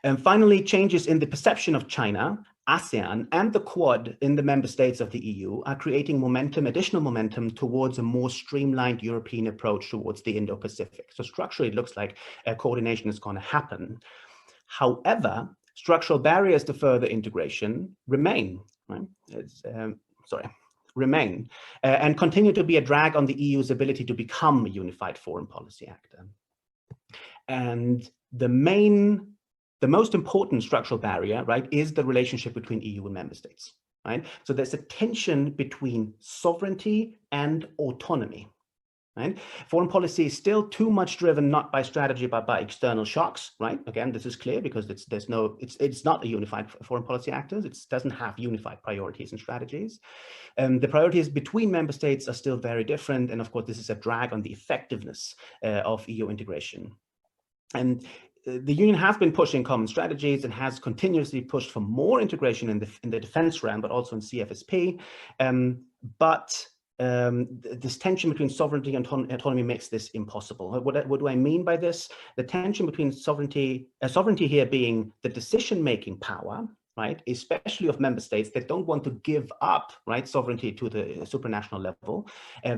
And finally, changes in the perception of China, ASEAN, and the Quad in the member states of the EU are creating momentum, additional momentum towards a more streamlined European approach towards the Indo-Pacific. So structurally, it looks like coordination is going to happen. However, structural barriers to further integration remain, right? And continue to be a drag on the EU's ability to become a unified foreign policy actor. And the most important structural barrier, right, is the relationship between EU and member states, right? So there's a tension between sovereignty and autonomy, right? Foreign policy is still too much driven not by strategy, but by external shocks, right? Again, this is clear because it's not a unified foreign policy actor. It doesn't have unified priorities and strategies. The priorities between member states are still very different. And of course, this is a drag on the effectiveness of EU integration. And the Union has been pushing common strategies and has continuously pushed for more integration in the defense realm, but also in CFSP. This tension between sovereignty and autonomy makes this impossible. What do I mean by this? The tension between sovereignty here being the decision-making power, right, especially of member states that don't want to give up, right, sovereignty to the supranational level,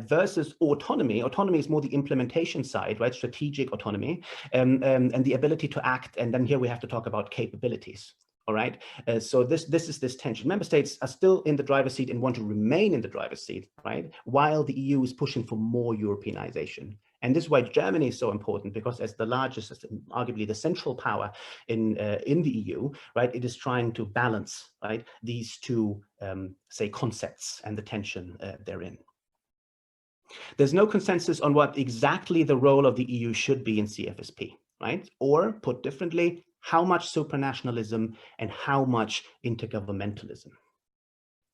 versus autonomy. Autonomy is more the implementation side, right, strategic autonomy, and the ability to act. And then here we have to talk about capabilities. All right. So this is this tension. Member states are still in the driver's seat and want to remain in the driver's seat, right? While the EU is pushing for more Europeanization. And this is why Germany is so important, because as the largest, arguably the central power in the EU, right, it is trying to balance, right, these two, say, concepts and the tension therein. There's no consensus on what exactly the role of the EU should be in CFSP, right? Or put differently, how much supranationalism and how much intergovernmentalism,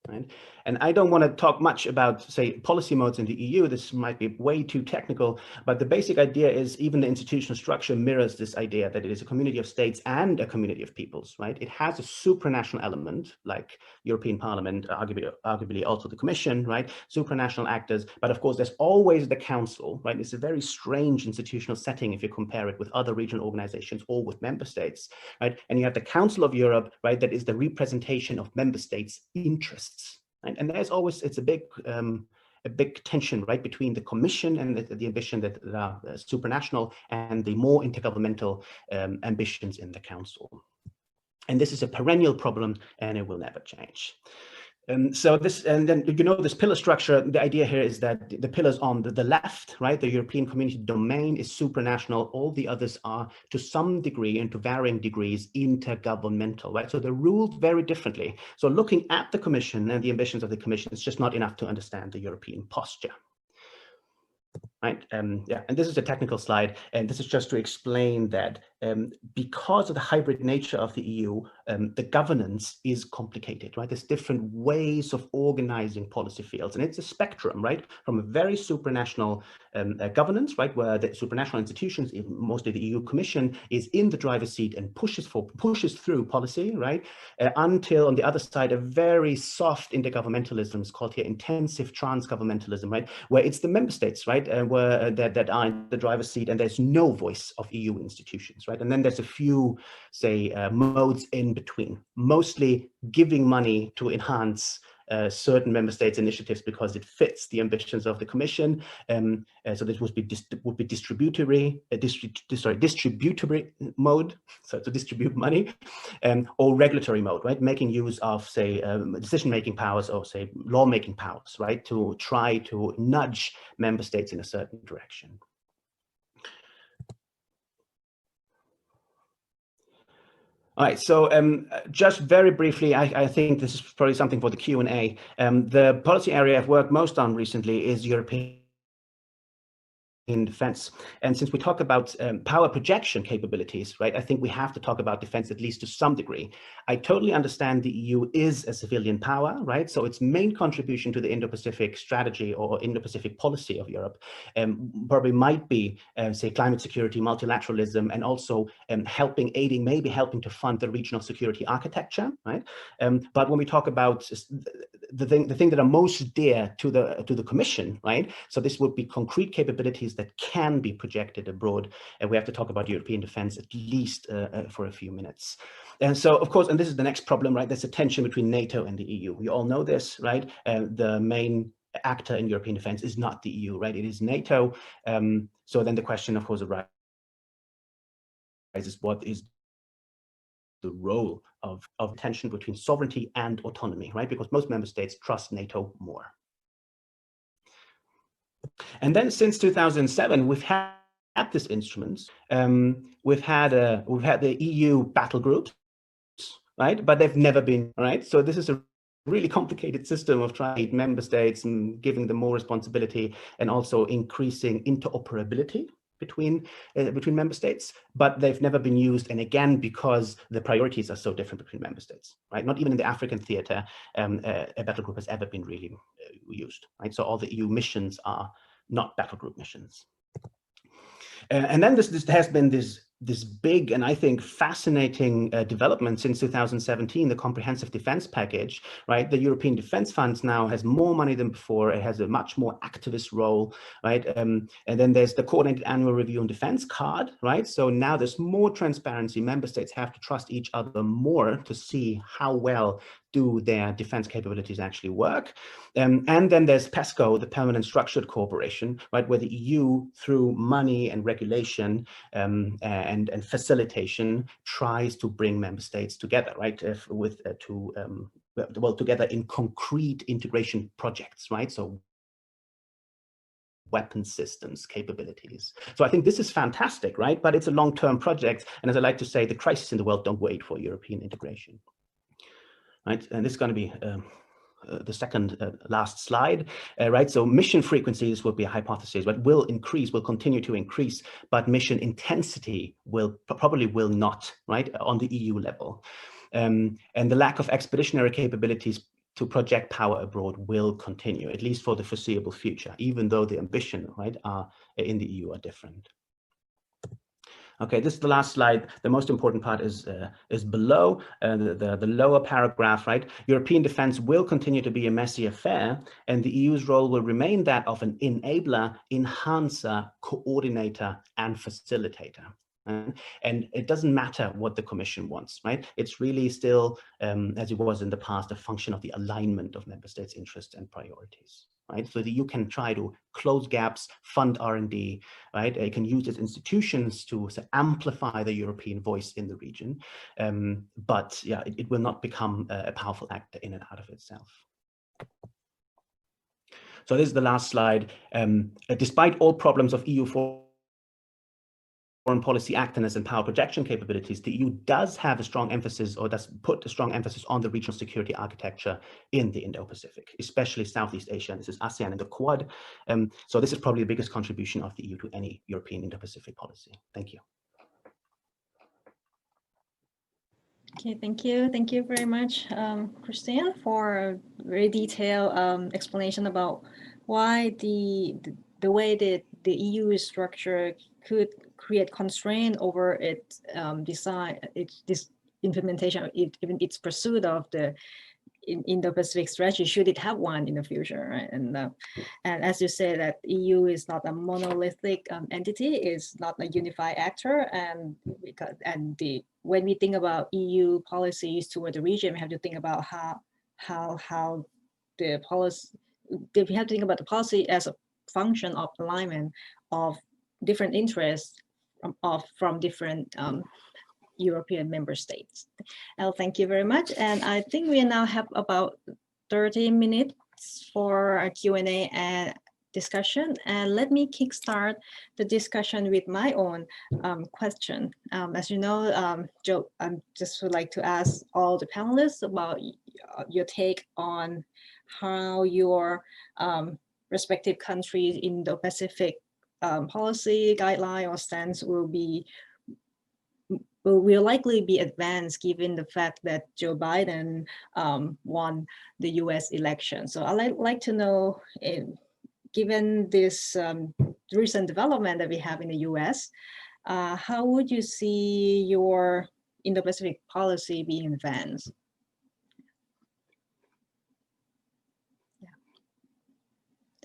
right? And I don't want to talk much about, say, policy modes in the EU. This might be way too technical, but the basic idea is even the institutional structure mirrors this idea that it is a community of states and a community of peoples, right? It has a supranational element, like European Parliament, arguably also the Commission, right? Supranational actors, but of course, there's always the Council, right? It's a very strange institutional setting if you compare it with other regional organizations or with member states, right? And you have the Council of Europe, right? That is the representation of member states' interests. And there's always, it's a big tension, right, between the Commission and the ambition that are supranational and the more intergovernmental ambitions in the Council. And this is a perennial problem, and it will never change. So this, and then, you know, this pillar structure, the idea here is that the pillars on the left, right, the European Community domain is supranational. All the others are to some degree and to varying degrees intergovernmental, right? So they're ruled very differently. So looking at the Commission and the ambitions of the Commission is just not enough to understand the European posture. Right. Yeah, and this is a technical slide, and this is just to explain that because of the hybrid nature of the EU, the governance is complicated, right? There's different ways of organizing policy fields, and it's a spectrum, right? From a very supranational governance, right, where the supranational institutions, mostly the EU Commission, is in the driver's seat and pushes through policy, right? Until on the other side, a very soft intergovernmentalism is called here intensive transgovernmentalism, right? Where it's the member states, right, that are in the driver's seat, and there's no voice of EU institutions, right? And then there's a few, say, modes in between, mostly giving money to enhance certain member states' initiatives because it fits the ambitions of the Commission. So this would be distributory mode, so to distribute money, or regulatory mode, right? Making use of, say, decision-making powers or, say, law-making powers, right? To try to nudge member states in a certain direction. All right, so just very briefly, I think this is probably something for the Q&A. The policy area I've worked most on recently is European defense. And since we talk about power projection capabilities, right, I think we have to talk about defense at least to some degree. I totally understand the EU is a civilian power, right? So its main contribution to the Indo-Pacific strategy or Indo-Pacific policy of Europe probably might be, say, climate security, multilateralism, and also maybe helping to fund the regional security architecture, right? But when we talk about the thing that are most dear to the Commission, right? So this would be concrete capabilities that can be projected abroad, and we have to talk about European defense at least for a few minutes. And so, of course, and this is the next problem, right? There's a tension between NATO and the EU. We all know this, right? The main actor in European defense is not the EU, right? It is NATO. So then the question, of course, arises, what is the role of tension between sovereignty and autonomy, right? Because most member states trust NATO more. And then since 2007, we've had this instrument. We've had the EU battle groups, right? But they've never been, right? So this is a really complicated system of trying member states and giving them more responsibility and also increasing interoperability between member states, but they've never been used. And again, because the priorities are so different between member states, right? Not even in the African theater, a battle group has ever been really used, right? So all the EU missions are not battle group missions. And then there has been this this big and I think fascinating development since 2017, the comprehensive defense package, right? The European Defense Fund now has more money than before. It has a much more activist role, right? And then there's the coordinated annual review on defense card, right? So now there's more transparency. Member states have to trust each other more to see how well do their defense capabilities actually work. And then there's PESCO, the Permanent Structured Cooperation, right, where the EU, through money and regulation and facilitation, tries to bring member states together, right, together in concrete integration projects, right? So weapon systems, capabilities. So I think this is fantastic, right? But it's a long-term project. And as I like to say, the crises in the world don't wait for European integration. Right, and this is going to be the second last slide, right? So mission frequencies will be a hypothesis, but will continue to increase, but mission intensity probably will not, right, on the EU level. And the lack of expeditionary capabilities to project power abroad will continue, at least for the foreseeable future, even though the ambition, right, in the EU are different. Okay, this is the last slide. The most important part is below the lower paragraph, right? European defense will continue to be a messy affair, and the EU's role will remain that of an enabler, enhancer, coordinator, and facilitator. And it doesn't matter what the Commission wants, right? It's really still, as it was in the past, a function of the alignment of member states' interests and priorities. Right, so that you can try to close gaps, fund R&D, right? You can use its institutions to amplify the European voice in the region, but yeah, it will not become a powerful actor in and out of itself. So this is the last slide. Despite all problems of EU foreign policy activeness and power projection capabilities, the EU does have a strong emphasis, or does put a strong emphasis on the regional security architecture in the Indo-Pacific, especially Southeast Asia, and this is ASEAN and the Quad. So this is probably the biggest contribution of the EU to any European Indo-Pacific policy. Thank you. Okay, thank you. Thank you very much, Christian, for a very detailed explanation about why the way that the EU structure could create constraint over its design, this implementation, even its pursuit of the Indo-Pacific strategy, should it have one in the future, right? And as you say, that EU is not a monolithic entity, is not a unified actor, and when we think about EU policies toward the region, we have to think about how the policy. We have to think about the policy as a function of alignment of different interests from different European member states. Thank you very much. And I think we now have about 30 minutes for a Q&A and discussion. And let me kickstart the discussion with my own question. As you know, Joe, I just would like to ask all the panelists about your take on how your respective countries in the Pacific policy guideline or stance will likely be advanced given the fact that Joe Biden won the US election. So I'd like to know, given this recent development that we have in the US, how would you see your Indo-Pacific policy being advanced?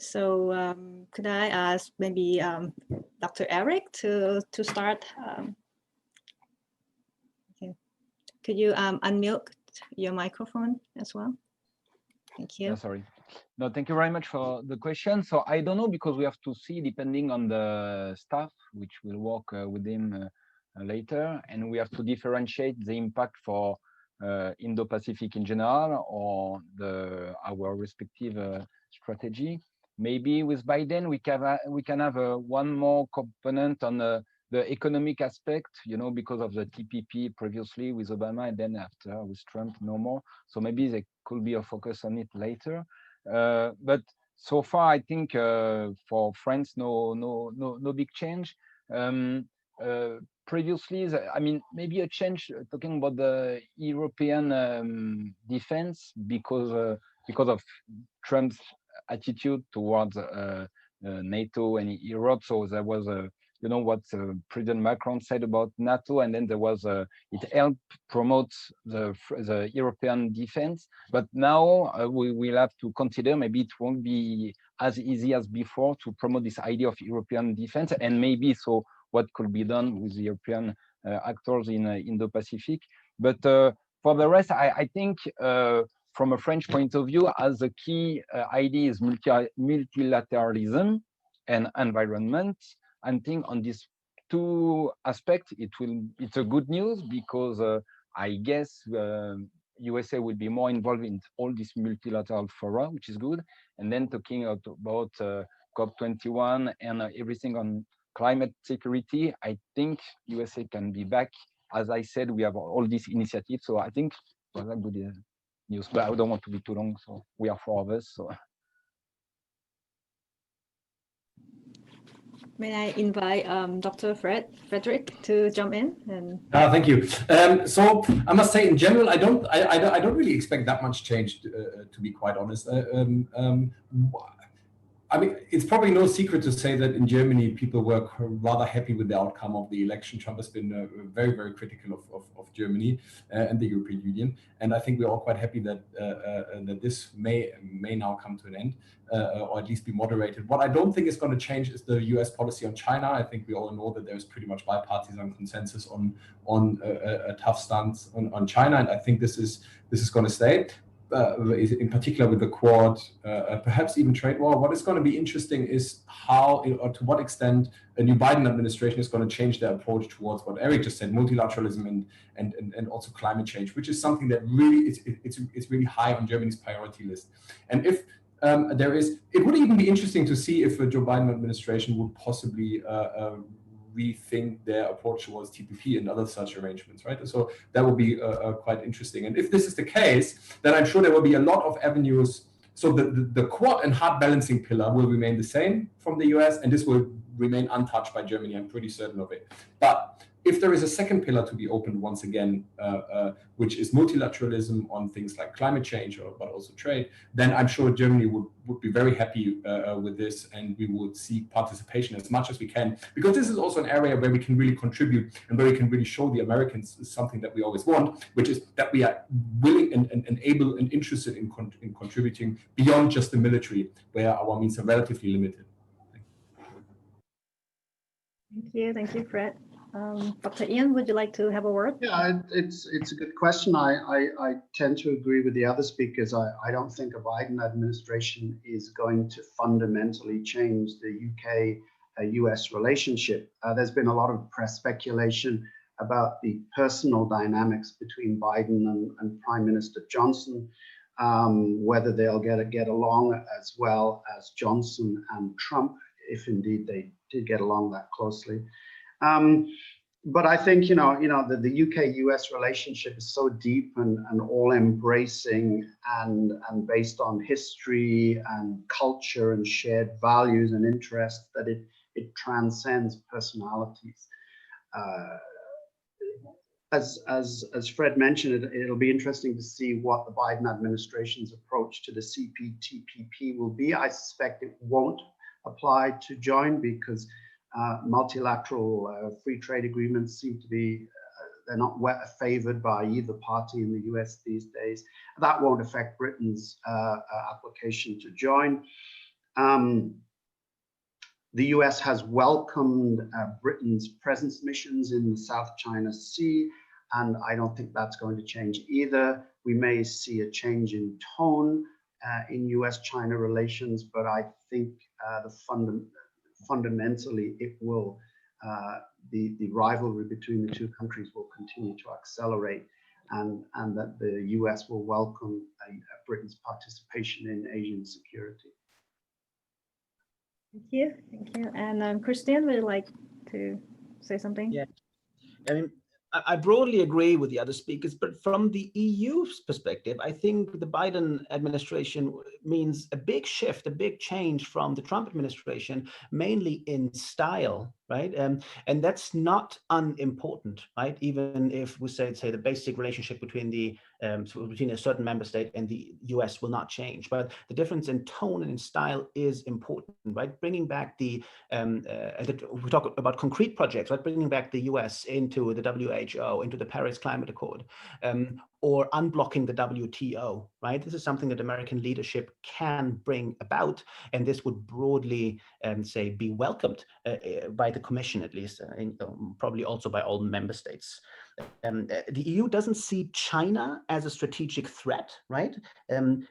So could I ask maybe Dr. Eric to start? Okay. Could you unmute your microphone as well? Thank you. Yeah, sorry. No, thank you very much for the question. So I don't know, because we have to see, depending on the staff, which will work with him later, and we have to differentiate the impact for Indo-Pacific in general or our respective strategy. Maybe with Biden, we can have one more component on the economic aspect, you know, because of the TPP previously with Obama, and then after with Trump, no more. So maybe there could be a focus on it later. But so far, I think for France, no big change. Previously, I mean, maybe a change talking about the European defense because of Trump's attitude towards NATO and Europe. So there was you know what President Macron said about NATO, and then there was it helped promote the European defense. But now we will have to consider maybe it won't be as easy as before to promote this idea of European defense, and maybe so what could be done with the European actors in Indo-Pacific. But for the rest, I think from a French point of view, as the key idea is multilateralism and environment, I think on these two aspects, it's a good news, because I guess USA will be more involved in all these multilateral fora, which is good. And then talking about COP21 and everything on climate security, I think USA can be back. As I said, we have all these initiatives, so I think well, that's good news. But I don't want to be too long, so we are 4 of us. So. May I invite Dr. Frederick to jump in? And thank you. So I must say, in general, I don't really expect that much change, to be quite honest. I mean, it's probably no secret to say that in Germany, people were rather happy with the outcome of the election. Trump has been very, very critical of Germany and the European Union. And I think we're all quite happy that that this may now come to an end, or at least be moderated. What I don't think is going to change is the US policy on China. I think we all know that there's pretty much bipartisan consensus on a tough stance on China. And I think this is going to stay. In particular with the Quad, perhaps even trade war. What is going to be interesting is how, or to what extent, a new Biden administration is going to change their approach towards what Eric just said, multilateralism and also climate change, which is something that really it's really high on Germany's priority list. And if it would even be interesting to see if a Joe Biden administration would possibly rethink their approach towards TPP and other such arrangements, right? So that would be quite interesting. And if this is the case, then I'm sure there will be a lot of avenues. So the Quad and hard balancing pillar will remain the same from the US, and this will remain untouched by Germany. I'm pretty certain of it. But if there is a second pillar to be opened once again, which is multilateralism on things like climate change, but also trade, then I'm sure Germany would be very happy with this, and we would seek participation as much as we can, because this is also an area where we can really contribute and where we can really show the Americans something that we always want, which is that we are willing and able and interested in contributing beyond just the military, where our means are relatively limited. Thank you, Fred. Dr. Ian, would you like to have a word? Yeah, it's a good question. I tend to agree with the other speakers. I don't think a Biden administration is going to fundamentally change the UK-US relationship. There's been a lot of press speculation about the personal dynamics between Biden and Prime Minister Johnson, whether they'll get along as well as Johnson and Trump, if indeed they did get along that closely. But I think, the UK-US relationship is so deep and all-embracing and based on history and culture and shared values and interests that it transcends personalities. As Fred mentioned, it'll be interesting to see what the Biden administration's approach to the CPTPP will be. I suspect it won't apply to join, because multilateral free trade agreements seem to be, they're not favored by either party in the US these days. That won't affect Britain's application to join. The US has welcomed Britain's presence missions in the South China Sea, and I don't think that's going to change either. We may see a change in tone in US-China relations, but I think fundamentally it will, the rivalry between the two countries will continue to accelerate, and that the US will welcome Britain's participation in Asian security. Thank you. And Christian, would you like to say something? Yeah, I mean, I broadly agree with the other speakers, but from the EU's perspective, I think the Biden administration means a big shift, a big change from the Trump administration, mainly in style right? And that's not unimportant, right? Even if we say the basic relationship between between a certain member state and the US will not change, but the difference in tone and in style is important, right? Bringing back we talk about concrete projects, right? Bringing back the US into the WHO, into the Paris Climate Accord, or unblocking the WTO, right? This is something that American leadership can bring about, and this would broadly say be welcomed by the Commission, at least, probably also by all member states. The EU doesn't see China as a strategic threat, right?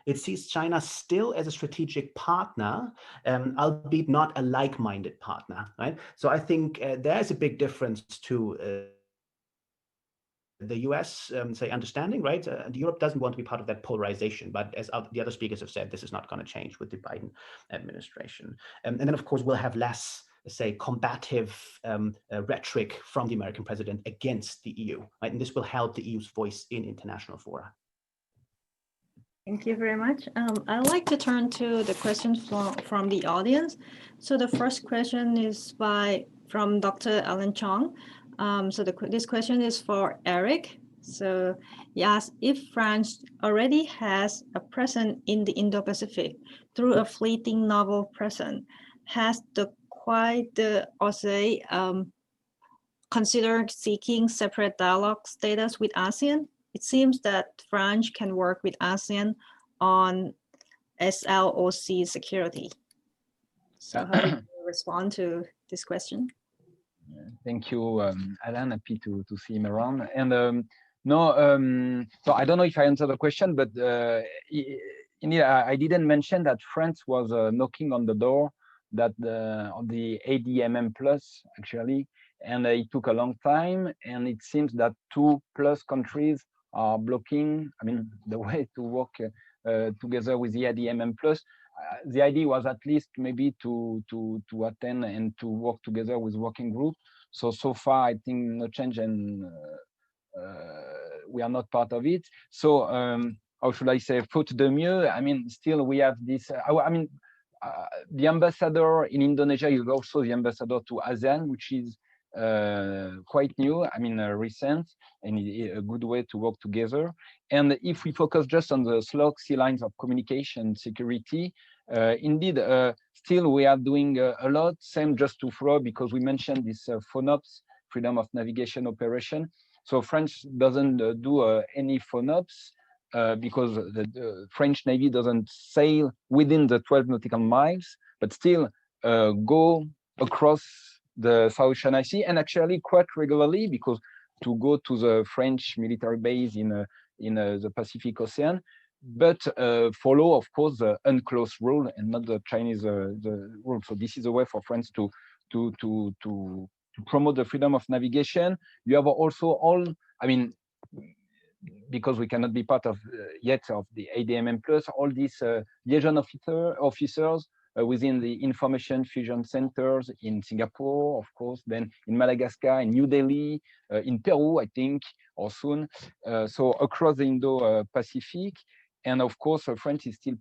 It sees China still as a strategic partner, albeit not a like-minded partner, right? So I think there's a big difference to the US, say, understanding, right? Europe doesn't want to be part of that polarization, but as the other speakers have said, this is not going to change with the Biden administration. And then, of course, we'll have less, say, combative rhetoric from the American president against the EU, right? And this will help the EU's voice in international fora. Thank you very much. I'd like to turn to the questions from the audience. So the first question is from Dr. Alan Chong. This question is for Eric. So he asked, if France already has a presence in the Indo-Pacific through a fleeting naval presence, has the Quai d'Orsay considered seeking separate dialogue status with ASEAN? It seems that France can work with ASEAN on SLOC security. So how do you respond to this question? Thank you, Alan. Happy to see him around. And so I don't know if I answered the question, but I didn't mention that France was knocking on the door of the ADMM plus, actually, and it took a long time. And it seems that 2+ countries are blocking, the way to work together with the ADMM plus. The idea was at least maybe to attend and to work together with working group. So far, I think no change, and we are not part of it. So how should I say, faute de mieux? Still we have this. The ambassador in Indonesia is also the ambassador to ASEAN, which is quite new, recent, and a good way to work together. And if we focus just on the SLOC lines of communication security, indeed, still we are doing a lot. Same, just to throw, because we mentioned this FONOPS, freedom of navigation operation. So France doesn't do any FONOPS because the French Navy doesn't sail within the 12 nautical miles, but still go across the South China Sea, and actually quite regularly, because to go to the French military base in the Pacific Ocean, but follow, of course, the UNCLOS rule and not the Chinese the rule. So this is a way for France to promote the freedom of navigation. You have also all, because we cannot be part of yet of the ADMM plus, all these liaison officers within the information fusion centers in Singapore, of course, then in Madagascar, in New Delhi, in Peru, I think, or soon. So across the Indo-Pacific, and of course, France is still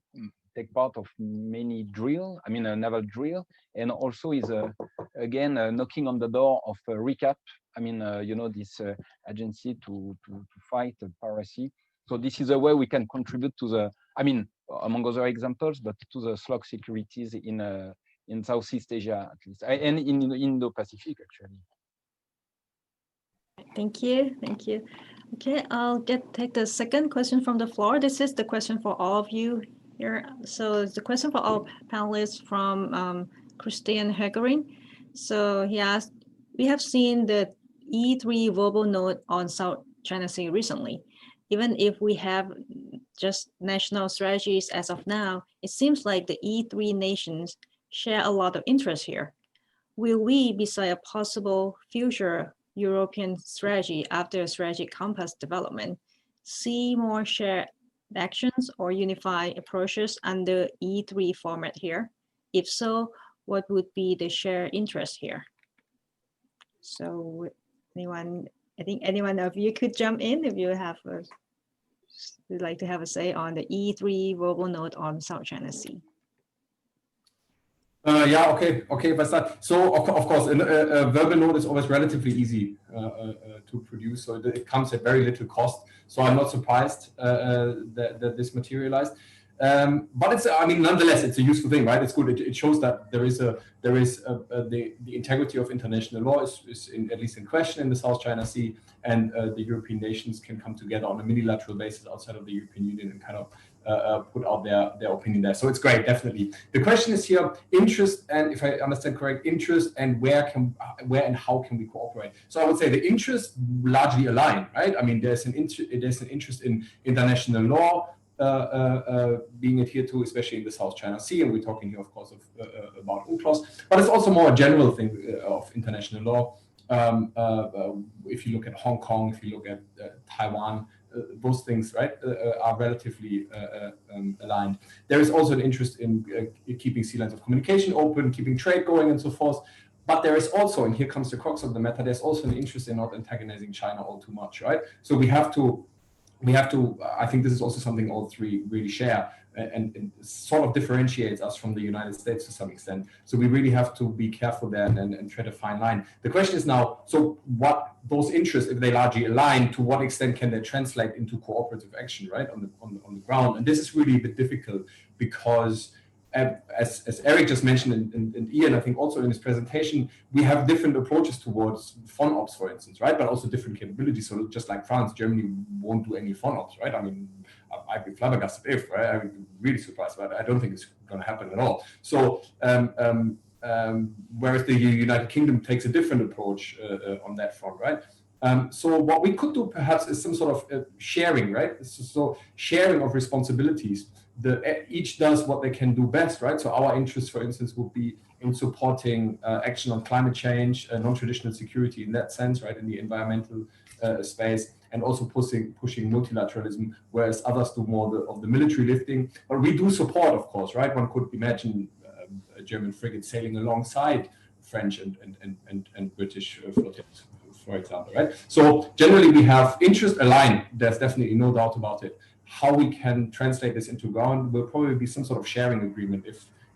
take part of many drill, a naval drill, and also is again knocking on the door of RECAP. This agency to fight piracy. So this is a way we can contribute to the, among other examples, but to the SLOC securities in Southeast Asia, at least, and in Indo-Pacific, actually. Thank you. Okay, I'll take the second question from the floor. This is the question for all of you here. So it's the question for all panelists from Christian Hegering. So he asked, we have seen the E3 verbal note on South China Sea recently. Even if we have just national strategies as of now, it seems like the E3 nations share a lot of interest here. Will we, beside a possible future European strategy after strategic compass development, see more shared actions or unified approaches under E3 format here? If so, what would be the shared interest here? So I think anyone of you could jump in if you would like to have a say on the E3 verbal note on South China Sea. Yeah, okay, but that, so of course, a verbal note is always relatively easy to produce, so it comes at very little cost. So I'm not surprised that this materialized. But it's, I mean, nonetheless, it's a useful thing, right? It's good. It shows that there is the integrity of international law is at least in question in the South China Sea, and the European nations can come together on a unilateral basis outside of the European Union and kind of put out their opinion there. So it's great, definitely. The question is here, interest, and if I understand correct, interest and where and how can we cooperate? So I would say the interests largely align, right? I mean, there's an interest in international law being adhered to, especially in the South China Sea, and we're talking here, of course, about UNCLOS, but it's also more a general thing of international law. If you look at Hong Kong, if you look at Taiwan, those things, right, are relatively aligned. There is also an interest in keeping sea lines of communication open, keeping trade going, and so forth. But there is also, and here comes the crux of the matter, there's also an interest in not antagonizing China all too much, right? So we have to, I think this is also something all three really share, and sort of differentiates us from the United States to some extent. So we really have to be careful there and tread a fine line. The question is now, so what those interests, if they largely align, to what extent can they translate into cooperative action, right, on the ground? And this is really a bit difficult because, as Eric just mentioned, and Ian, I think also in his presentation, we have different approaches towards FONOPS, for instance, right? But also different capabilities. So just like France, Germany won't do any FONOPS, right? I mean, I'd be flabbergasted if, right? I'd be really surprised, but I don't think it's going to happen at all. So, whereas the United Kingdom takes a different approach on that front, right? So what we could do perhaps is some sort of sharing, right? So sharing of responsibilities. Each does what they can do best, right? So our interest, for instance, would be in supporting action on climate change, non-traditional security in that sense, right, in the environmental space, and also pushing multilateralism, whereas others do more of the military lifting. But we do support, of course, right? One could imagine a German frigate sailing alongside French and British flottillas, for example, right? So generally we have interest aligned. There's definitely no doubt about it. How we can translate this into ground will probably be some sort of sharing agreement,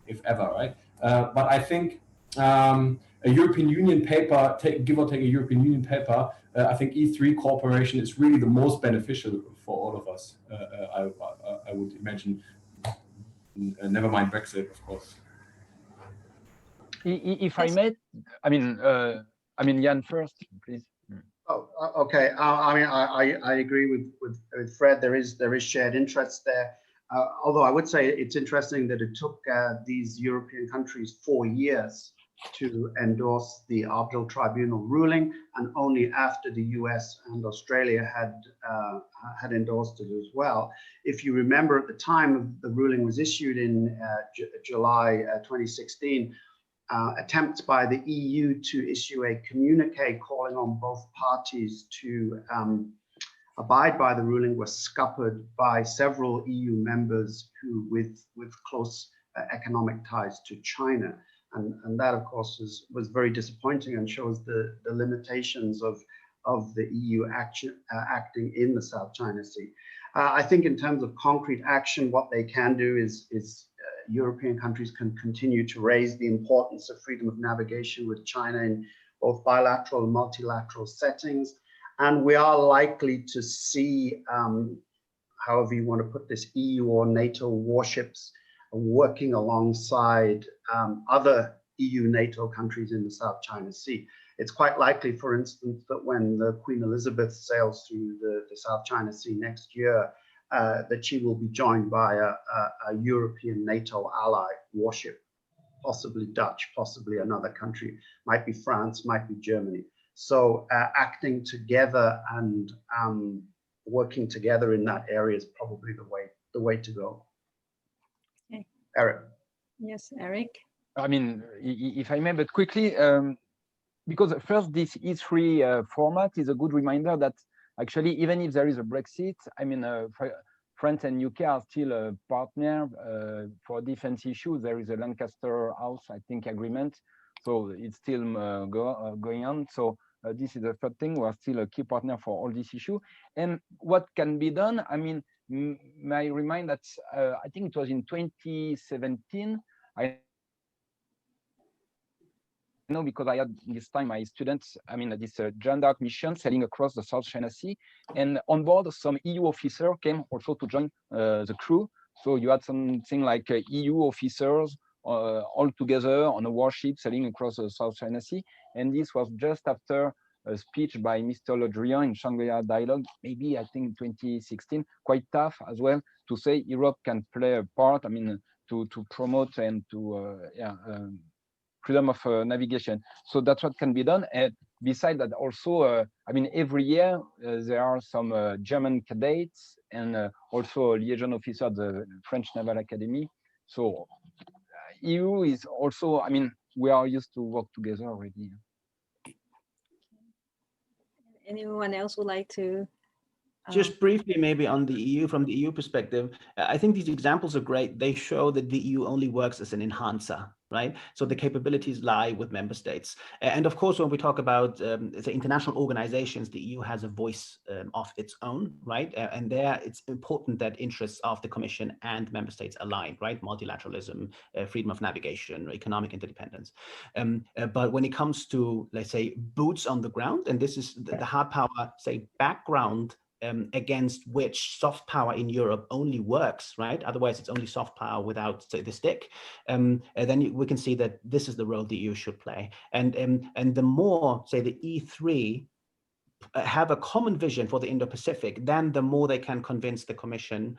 if ever, right? But I think a European Union paper, give or take a European Union paper, I think E3 cooperation is really the most beneficial for all of us. I would imagine. Never mind Brexit, of course. If I may, I mean, Jan first, please. Oh, okay. I mean, I agree with Fred. There is shared interest there. Although I would say it's interesting that it took these European countries 4 years to endorse the Arbitral Tribunal ruling, and only after the US and Australia had endorsed it as well. If you remember, at the time the ruling was issued in July 2016, attempts by the EU to issue a communique calling on both parties to abide by the ruling were scuppered by several EU members who with close economic ties to China. And that, of course, was very disappointing and shows the limitations of the EU acting in the South China Sea. I think in terms of concrete action, what they can do is European countries can continue to raise the importance of freedom of navigation with China in both bilateral and multilateral settings. And we are likely to see, however you want to put this, EU or NATO warships working alongside other EU NATO countries in the South China Sea. It's quite likely, for instance, that when the Queen Elizabeth sails through the South China Sea next year, that she will be joined by a European NATO ally warship, possibly Dutch, possibly another country, might be France, might be Germany. So acting together and working together in that area is probably the way to go. Okay. Eric. Yes, Eric. I mean, if I may, but quickly, because first this E3 format is a good reminder that actually, even if there is a Brexit, I mean, France and UK are still a partner for defense issues. There is a Lancaster House, I think, agreement. So it's still going on. So this is the third thing. We are still a key partner for all this issue. And what can be done? I mean, may I remind that I think it was in 2017, I know because I had this time my students, I mean, this Jeanne d'Arc mission sailing across the South China Sea, and on board some EU officer came also to join the crew. So you had something like EU officers all together on a warship sailing across the South China Sea, and this was just after a speech by Mr. Le Drian in Shanghai Dialogue, maybe I think 2016, quite tough as well, to say Europe can play a part, I mean, to promote and to freedom of navigation. So that's what can be done. And besides that, also, I mean, every year there are some German cadets and also a liaison officer at the French Naval Academy. So EU is also, I mean, we are used to work together already. Anyone else would like to? Just briefly, maybe on the EU, from the EU perspective, I think these examples are great. They show that the EU only works as an enhancer, right? So the capabilities lie with member states. And of course, when we talk about the international organizations, the EU has a voice of its own, right? And there it's important that interests of the Commission and member states align, right? Multilateralism, freedom of navigation, economic interdependence. But when it comes to, let's say, boots on the ground, and this is the hard power, say, background against which soft power in Europe only works, right? Otherwise, it's only soft power without, say, the stick. Then we can see that this is the role the EU should play. And the more, say, the E3 have a common vision for the Indo-Pacific, then the more they can convince the Commission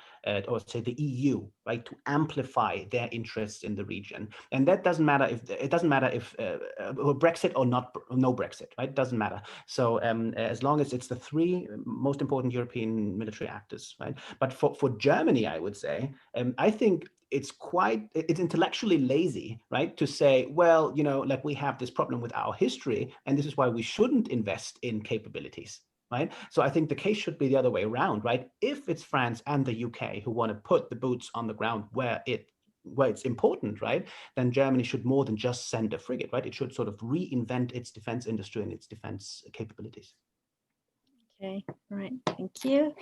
or say the EU, right, to amplify their interests in the region. And that doesn't matter if Brexit or not, no Brexit, right? It doesn't matter. So as long as it's the three most important European military actors, right? But for Germany, I would say, I think it's intellectually lazy, right, to say, well, you know, like we have this problem with our history, and this is why we shouldn't invest in capabilities, right? So I think the case should be the other way around, right? If it's France and the UK who want to put the boots on the ground where it's important, right, then Germany should more than just send a frigate, right? It should sort of reinvent its defense industry and its defense capabilities. Okay, all right, thank you.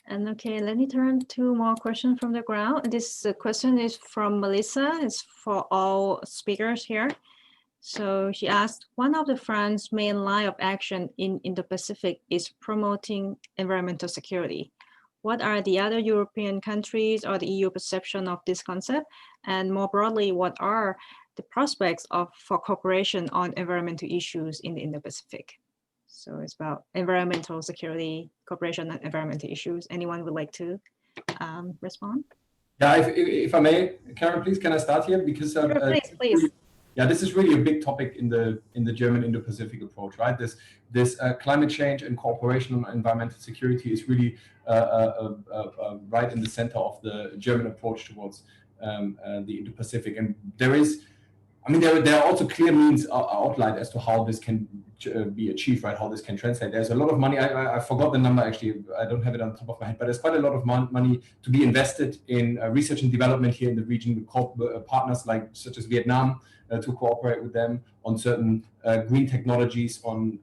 And okay, let me turn to more questions from the ground. This question is from Melissa. It's for all speakers here. So she asked, one of the France's main line of action in Indo-Pacific is promoting environmental security. What are the other European countries or the EU perception of this concept? And more broadly, what are the prospects for cooperation on environmental issues in the Indo-Pacific? So it's about environmental security, cooperation on environmental issues. Anyone would like to respond? Yeah, if I may, Karen, please, can I start here? Because sure, please. Yeah, this is really a big topic in the German Indo-Pacific approach, right? This climate change and cooperation on environmental security is really right in the center of the German approach towards the Indo-Pacific. And there are also clear means outlined as to how this can be achieved, right? How this can translate. There's a lot of money. I forgot the number actually. I don't have it on top of my head, but there's quite a lot of money to be invested in research and development here in the region with partners such as Vietnam to cooperate with them on certain green technologies, on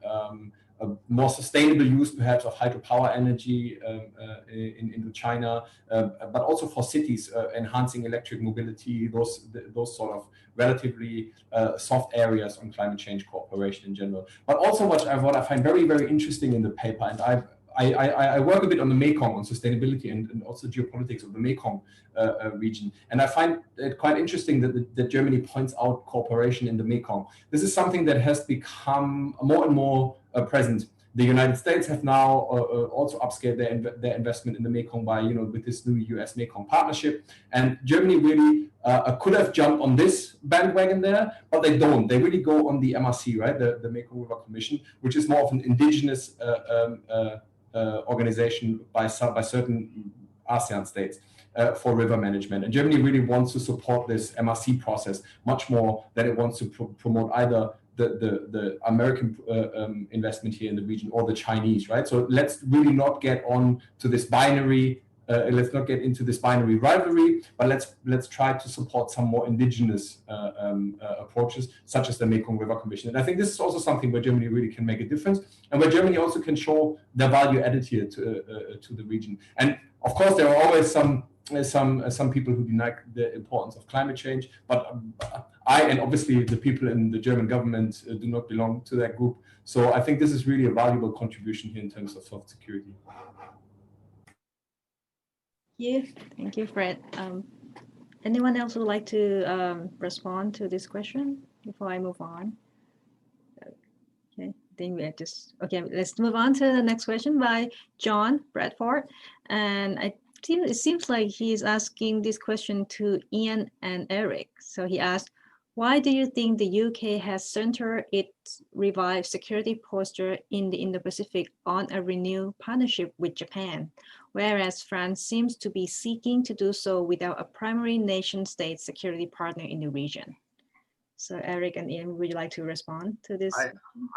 a more sustainable use perhaps of hydropower energy in Indochina, but also for cities, enhancing electric mobility, those sort of relatively soft areas on climate change cooperation in general. But also what I find very, very interesting in the paper, and I work a bit on the Mekong, on sustainability and also geopolitics of the Mekong region. And I find it quite interesting that Germany points out cooperation in the Mekong. This is something that has become more and more present. The United States have now also upscaled their investment in the Mekong by, with this new US Mekong partnership. And Germany really could have jumped on this bandwagon there, but they don't. They really go on the MRC, right? The Mekong River Commission, which is more of an indigenous organization by certain ASEAN states for river management. And Germany really wants to support this MRC process much more than it wants to promote either the American investment here in the region or the Chinese, right? So let's really not get on to this binary, let's not get into this binary rivalry, but let's try to support some more indigenous approaches, such as the Mekong River Commission. And I think this is also something where Germany really can make a difference, and where Germany also can show their value added here to the region. And of course, there are always some people who deny the importance of climate change, but I and obviously the people in the German government do not belong to that group. So I think this is really a valuable contribution here in terms of soft security. Thank you, Fred. Anyone else would like to respond to this question before I move on? Okay, then we just let's move on to the next question by John Bradford, and it seems like he's asking this question to Ian and Eric. So he asked, why do you think the UK has centered its revived security posture in the Indo-Pacific on a renewed partnership with Japan, whereas France seems to be seeking to do so without a primary nation-state security partner in the region? So Eric and Ian, would you like to respond to this?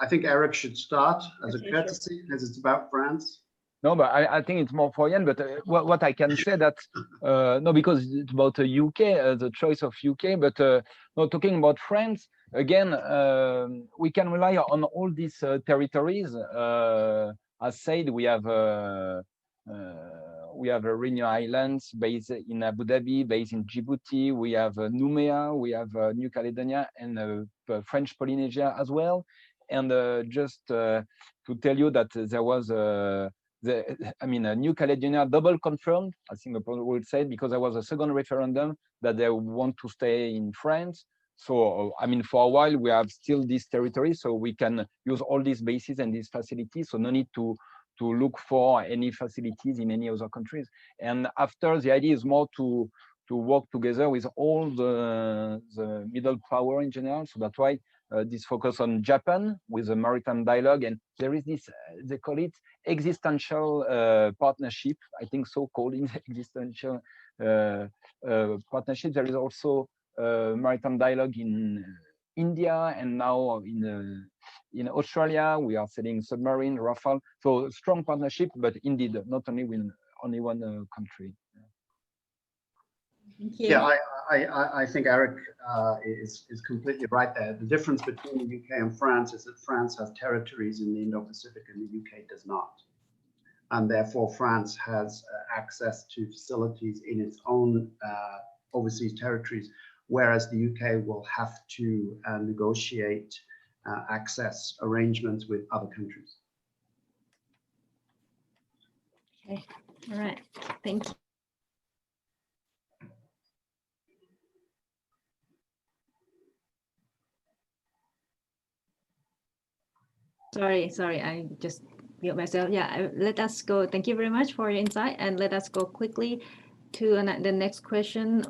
I think Eric should start as a courtesy, as it's about France. No, but I think it's more for Ian. But what I can say that no, because it's about the UK, the choice of UK. But no, talking about France again, we can rely on all these territories. As said, we have Réunion Islands based in Abu Dhabi, based in Djibouti. We have Nouméa, we have New Caledonia, and French Polynesia as well. And just to tell you that there was New Caledonia double confirmed, I think the would say, because there was a second referendum that they want to stay in France. So, for a while, we have still this territory, so we can use all these bases and these facilities. So no need to look for any facilities in any other countries. And after, the idea is more to work together with all the middle power in general. So that's why this focus on Japan with the maritime dialogue, and there is this, they call it existential partnership, I think so called existential partnership. There is also maritime dialogue in India, and now in Australia we are selling submarine, Rafale. So strong partnership, but indeed not only with only one country. Yeah, I think Eric is completely right there. The difference between the UK and France is that France has territories in the Indo-Pacific and the UK does not. And therefore France has access to facilities in its own overseas territories, whereas the UK will have to negotiate access arrangements with other countries. Okay, all right, thank you. Sorry, I just mute myself. Yeah, let us go. Thank you very much for your insight, and let us go quickly to the next question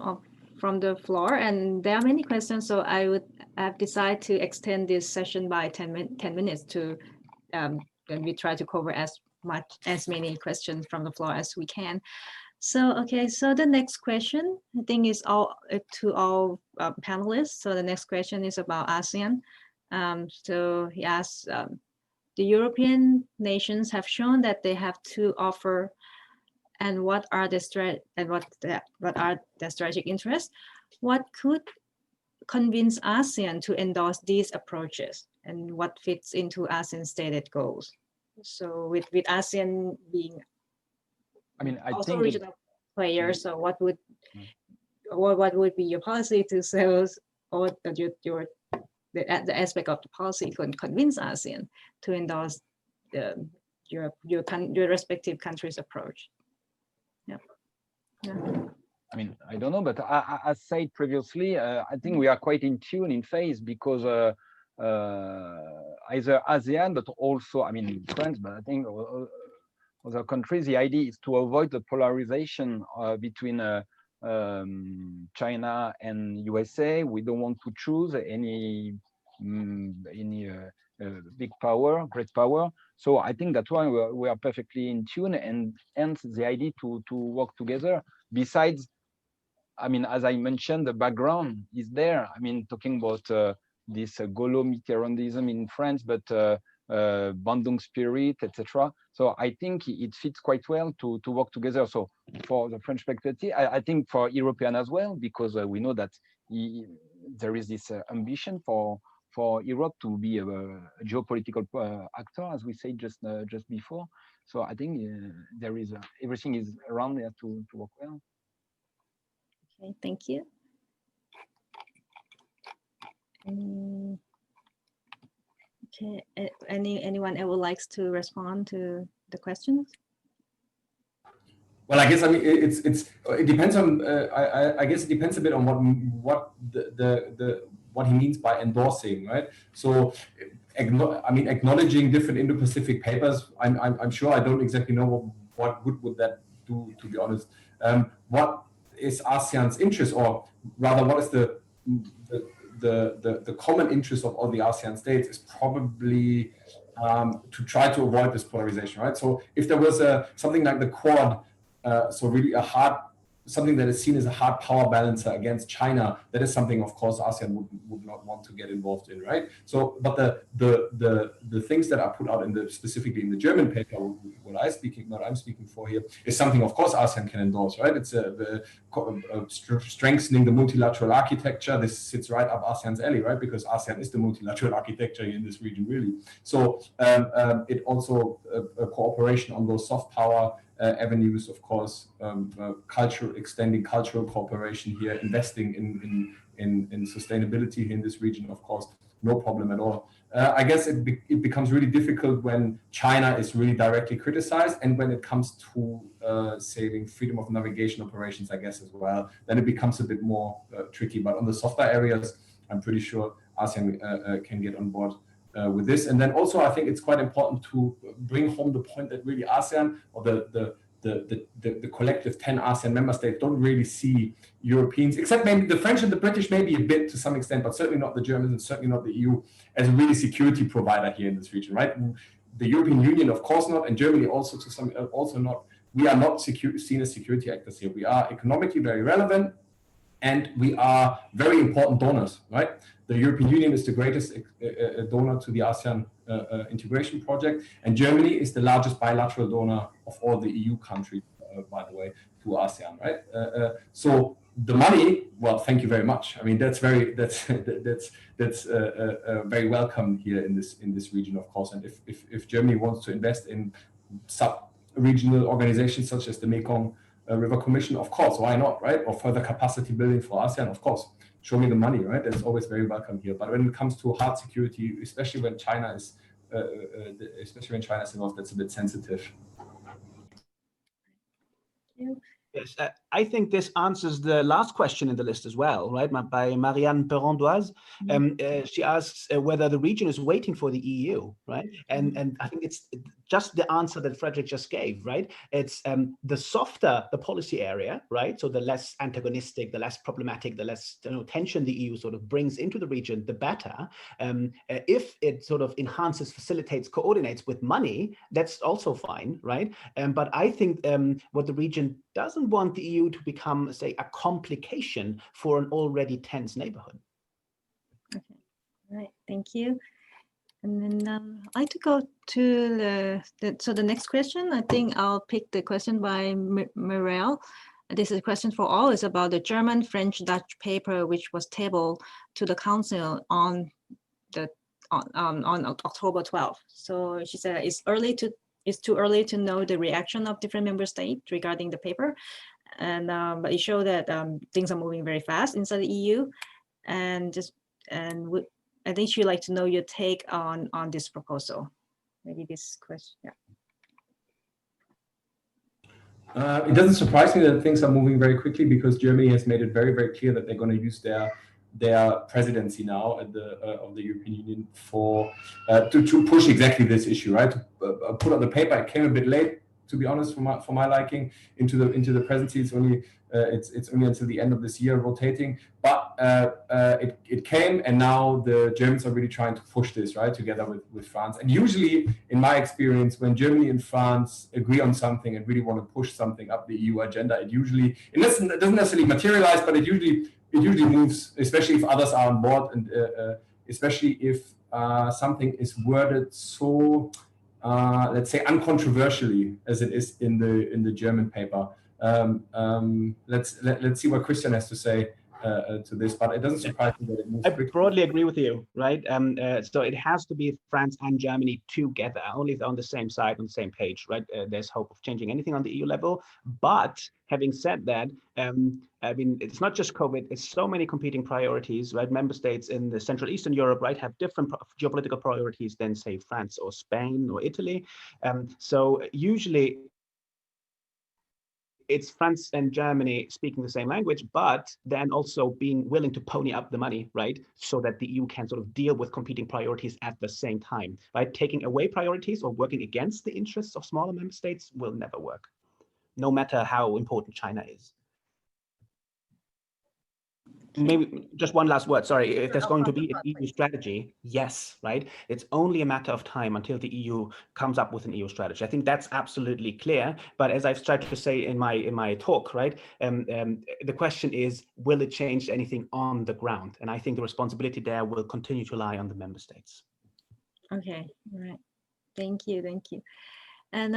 from the floor. And there are many questions, so I have decided to extend this session by 10 minutes to, and we try to cover as many questions from the floor as we can. So, okay, so the next question, I think, is to all panelists. So the next question is about ASEAN. So he asks, the European nations have shown that they have to offer, and what are the strategic interests? What could convince ASEAN to endorse these approaches, and what fits into ASEAN stated goals? So with ASEAN being, I also think regional player, so what would be your policy to sales, or the aspect of the policy could convince ASEAN to endorse your respective country's approach? Yeah. I don't know, but as said previously, I think we are quite in tune in phase, because either ASEAN, but also, France, but I think other countries, the idea is to avoid the polarization between China and USA. We don't want to choose any big power, great power. So I think that's why we are perfectly in tune, and hence the idea to work together. Besides, as I mentioned, the background is there. Talking about this Gaulo-Mitterrandism in France, but Bandung spirit, etc. So I think it fits quite well to work together. So for the French perspective, I think for European as well, because we know that there is this ambition for Europe to be a geopolitical actor, as we said just before. So I think there is everything is around there to work well. Okay, thank you. Okay, anyone ever likes to respond to the questions? Well, I guess it depends on I guess it depends a bit on what what he means by endorsing, right? So, acknowledging different Indo-Pacific papers. I'm sure I don't exactly know what good would that do, to be honest. What is ASEAN's interest, or rather, what is the common interest of all the ASEAN states is probably to try to avoid this polarization, right? So if there was something like the Quad, so really something that is seen as a hard power balancer against China, that is something, of course, ASEAN would not want to get involved in, right? So, but the things that are put out specifically in the German paper, what I'm speaking for here, is something, of course, ASEAN can endorse, right? It's strengthening the multilateral architecture. This sits right up ASEAN's alley, right? Because ASEAN is the multilateral architecture in this region, really. So it also cooperation on those soft power avenues, of course, extending cultural cooperation here, investing in sustainability in this region, of course, no problem at all. I guess it becomes really difficult when China is really directly criticized, and when it comes to saving freedom of navigation operations, I guess, as well, then it becomes a bit more tricky. But on the softer areas, I'm pretty sure ASEAN can get on board with this. And then also, I think it's quite important to bring home the point that really ASEAN, or the collective 10 ASEAN member states, don't really see Europeans, except maybe the French and the British, maybe a bit to some extent, but certainly not the Germans and certainly not the EU, as a really security provider here in this region, right? The European Union, of course not, and Germany also to some, also not. We are not seen as security actors here. We are economically very relevant, and we are very important donors, right? The European Union is the greatest donor to the ASEAN integration project, and Germany is the largest bilateral donor of all the EU countries, by the way, to ASEAN, right? So the money, well, thank you very much. I mean, that's very welcome here in this region, of course. And if Germany wants to invest in sub-regional organizations such as the Mekong River Commission, of course, why not, right? Or further capacity building for ASEAN, of course. Show me the money, right? That's always very welcome here. But when it comes to hard security, especially when China is involved, that's a bit sensitive. Yes, I think this answers the last question in the list as well, right? By Marianne Perrondoise. She asks whether the region is waiting for the EU, right? And I think it's just the answer that Frederick just gave, right? It's the softer the policy area, right? So the less antagonistic, the less problematic, the less tension the EU sort of brings into the region, the better. If it sort of enhances, facilitates, coordinates with money, that's also fine, right? But I think what the region doesn't want the EU to become, say, a complication for an already tense neighborhood. Okay, all right, thank you. And then I'd like to go to the next question. I think I'll pick the question by Mirel. This is a question for all. It's about the German, French, Dutch paper, which was tabled to the council on October 12th. So she said it's too early to know the reaction of different member states regarding the paper, and but it showed that things are moving very fast inside the EU, and I think she'd like to know your take on this proposal. Maybe this question, yeah. It doesn't surprise me that things are moving very quickly, because Germany has made it very, very clear that they're going to use their presidency now of the European Union to push exactly this issue, right? To put on the paper. It came a bit late, to be honest, for my liking, into the presidency. It's only until the end of this year rotating, but it came, and now the Germans are really trying to push this, right, together with France. And usually, in my experience, when Germany and France agree on something and really want to push something up the EU agenda, it doesn't necessarily materialize, but it usually moves, especially if others are on board, and especially if something is worded so, let's say, uncontroversially as it is in the German paper. Let's see what Christian has to say to this, but it doesn't surprise me that it moves quickly. I broadly agree with you, right? So it has to be France and Germany together, only on the same side, on the same page, right? There's hope of changing anything on the EU level. But having said that, I mean, it's not just COVID, it's so many competing priorities, right? Member states in the Central Eastern Europe, right, have different geopolitical priorities than, say, France or Spain or Italy. So usually, it's France and Germany speaking the same language, but then also being willing to pony up the money, right? So that the EU can sort of deal with competing priorities at the same time, right? Taking away priorities or working against the interests of smaller member states will never work, no matter how important China is. Maybe just one last word, sorry, if there's going to be an EU strategy, yes, right? It's only a matter of time until the EU comes up with an EU strategy. I think that's absolutely clear, but as I've tried to say in my talk, right, the question is, will it change anything on the ground? And I think the responsibility there will continue to lie on the member states. Okay, all right, thank you. And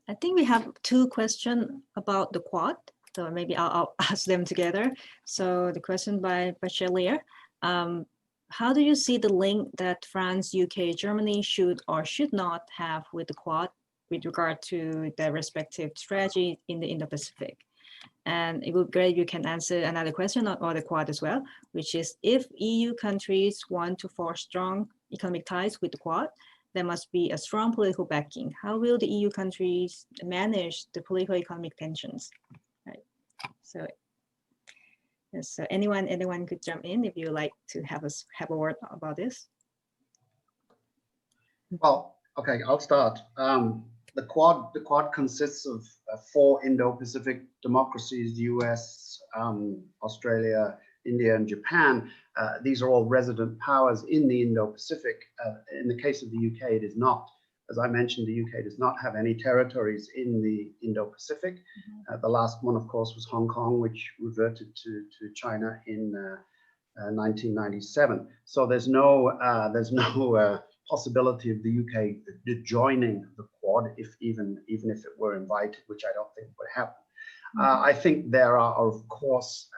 I think we have two questions about the Quad. So maybe I'll ask them together. So the question by Bachelier, how do you see the link that France, UK, Germany should or should not have with the Quad with regard to their respective strategy in the Indo-Pacific? And it would be great if you can answer another question on the Quad as well, which is if EU countries want to forge strong economic ties with the Quad, there must be a strong political backing. How will the EU countries manage the political economic tensions? So, yes, so anyone could jump in if you like to have a word about this. Well, okay, I'll start. The Quad consists of 4 Indo-Pacific democracies: US, Australia, India, and Japan. These are all resident powers in the Indo-Pacific. In the case of the UK, it is not. As I mentioned, the UK does not have any territories in the Indo-Pacific. The last one, of course, was Hong Kong, which reverted to China in 1997. So there's no possibility of the UK joining the Quad, even if it were invited, which I don't think would happen. I think there are, of course,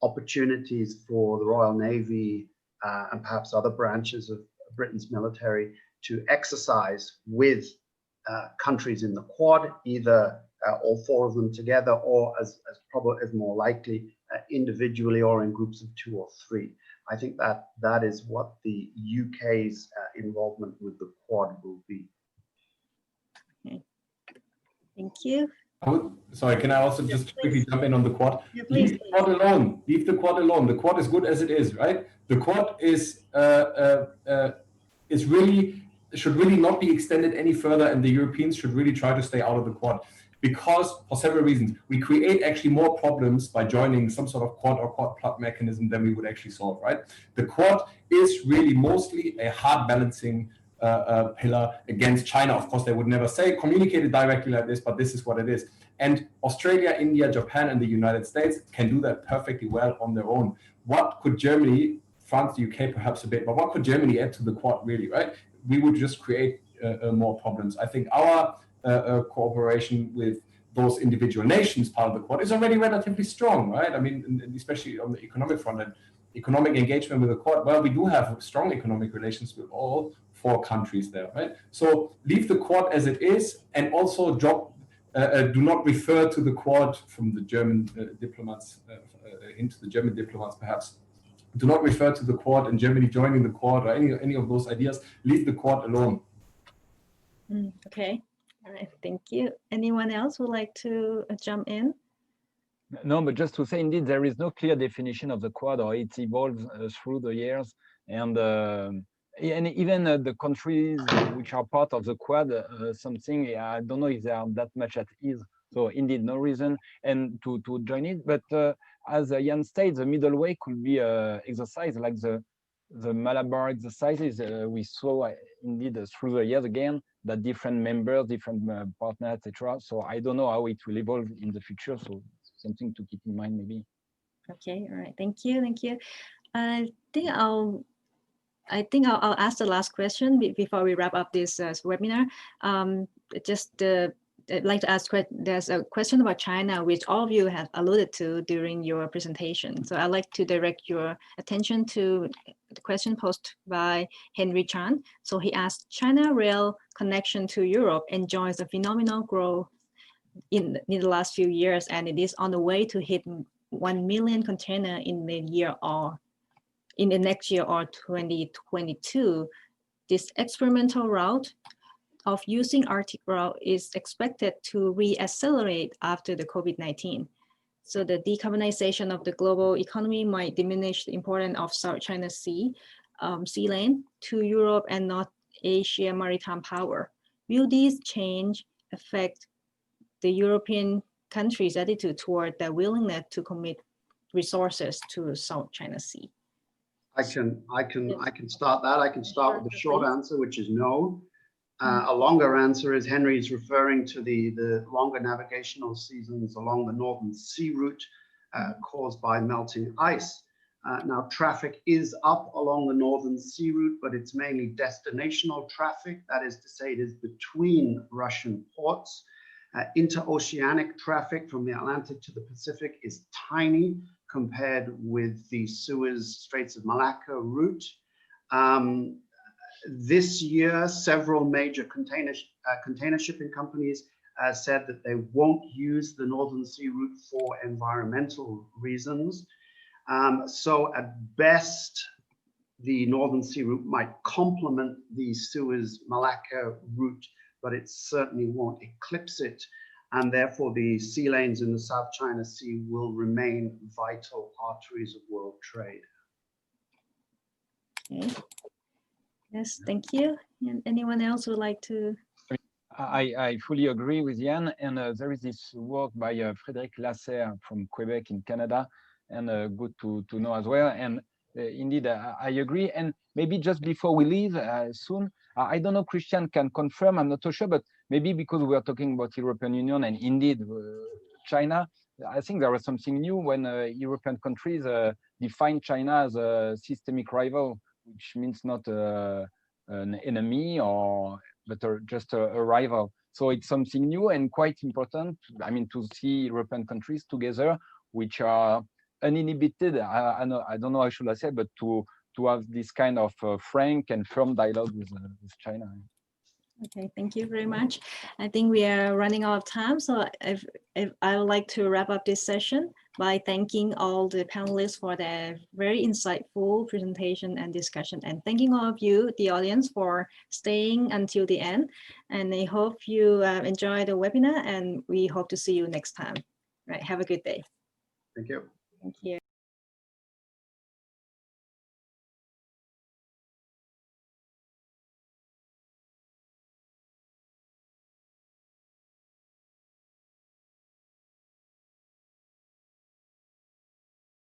opportunities for the Royal Navy and perhaps other branches of Britain's military to exercise with countries in the Quad, either all 4 of them together, or as more likely, individually or in groups of 2 or 3. I think that is what the UK's involvement with the Quad will be. Okay. Thank you. Sorry, can I also just quickly jump in on the Quad? Yeah, please. Leave the Quad alone. Leave the Quad alone. The Quad is good as it is, right? The Quad should really not be extended any further, and the Europeans should really try to stay out of the Quad, because for several reasons we create actually more problems by joining some sort of Quad or Quad Plus mechanism than we would actually solve, right? The Quad is really mostly a hard balancing pillar against China. Of course, they would never communicate it directly like this, but this is what it is. And Australia, India, Japan, and the United States can do that perfectly well on their own. What could Germany, France, the UK perhaps a bit, but what could Germany add to the Quad really, right? We would just create more problems. I think our cooperation with those individual nations part of the Quad is already relatively strong, right? I mean, especially on the economic front and economic engagement with the Quad. Well, we do have strong economic relations with all 4 countries there, right? So leave the Quad as it is, and also do not refer to the Quad from the German diplomats, into the German diplomats perhaps. Do not refer to the Quad and Germany joining the Quad or any of those ideas. Leave the Quad alone. Okay, all right, thank you. Anyone else would like to jump in? No, but just to say, indeed, there is no clear definition of the Quad, or it evolves through the years. And even the countries which are part of the Quad, something, I don't know if they are that much at ease. So indeed, no reason and to join it. But as Jan states, the middle way could be exercise like the Malabar exercises we saw indeed through the years again, that different members, different partners, etc. So I don't know how it will evolve in the future. So something to keep in mind, maybe. Okay, all right, thank you. I think I'll ask the last question before we wrap up this webinar. Just the I'd like to ask, there's a question about China, which all of you have alluded to during your presentation. So I'd like to direct your attention to the question posed by Henry Chan. So he asked, China rail connection to Europe enjoys a phenomenal growth in the last few years, and it is on the way to hit 1 million container in the year or in the next year or 2022. This experimental route of using Arctic route is expected to re-accelerate after the COVID-19. So the decarbonization of the global economy might diminish the importance of South China Sea, sea lane to Europe and North Asia maritime power. Will these change affect the European countries' attitude toward their willingness to commit resources to South China Sea? I can start that. I can start with the short answer, which is no. A longer answer is Henry is referring to the longer navigational seasons along the Northern Sea route caused by melting ice. Now, traffic is up along the Northern Sea route, but it's mainly destinational traffic. That is to say, it is between Russian ports. Interoceanic traffic from the Atlantic to the Pacific is tiny compared with the Suez Straits of Malacca route. This year, several major container shipping companies said that they won't use the Northern Sea route for environmental reasons. So at best, the Northern Sea route might complement the Suez-Malacca route, but it certainly won't eclipse it. And therefore, the sea lanes in the South China Sea will remain vital arteries of world trade. Okay. Yes, thank you. And anyone else would like to? I fully agree with Jan, and there is this work by Frederick Clinton from Quebec in Canada, and good to know as well. And indeed, I agree. And maybe just before we leave soon, I don't know, Christian can confirm, I'm not so sure, but maybe because we are talking about European Union and indeed China, I think there was something new when European countries define China as a systemic rival, which means not an enemy but just a rival. So it's something new and quite important. I mean, to see European countries together, which are uninhibited. I don't know how should I say, but to have this kind of frank and firm dialogue with China. Okay, thank you very much. I think we are running out of time, so I would like to wrap up this session by thanking all the panelists for their very insightful presentation and discussion, and thanking all of you, the audience, for staying until the end. And I hope you enjoy the webinar, and we hope to see you next time. Right, have a good day. Thank you. Thank you.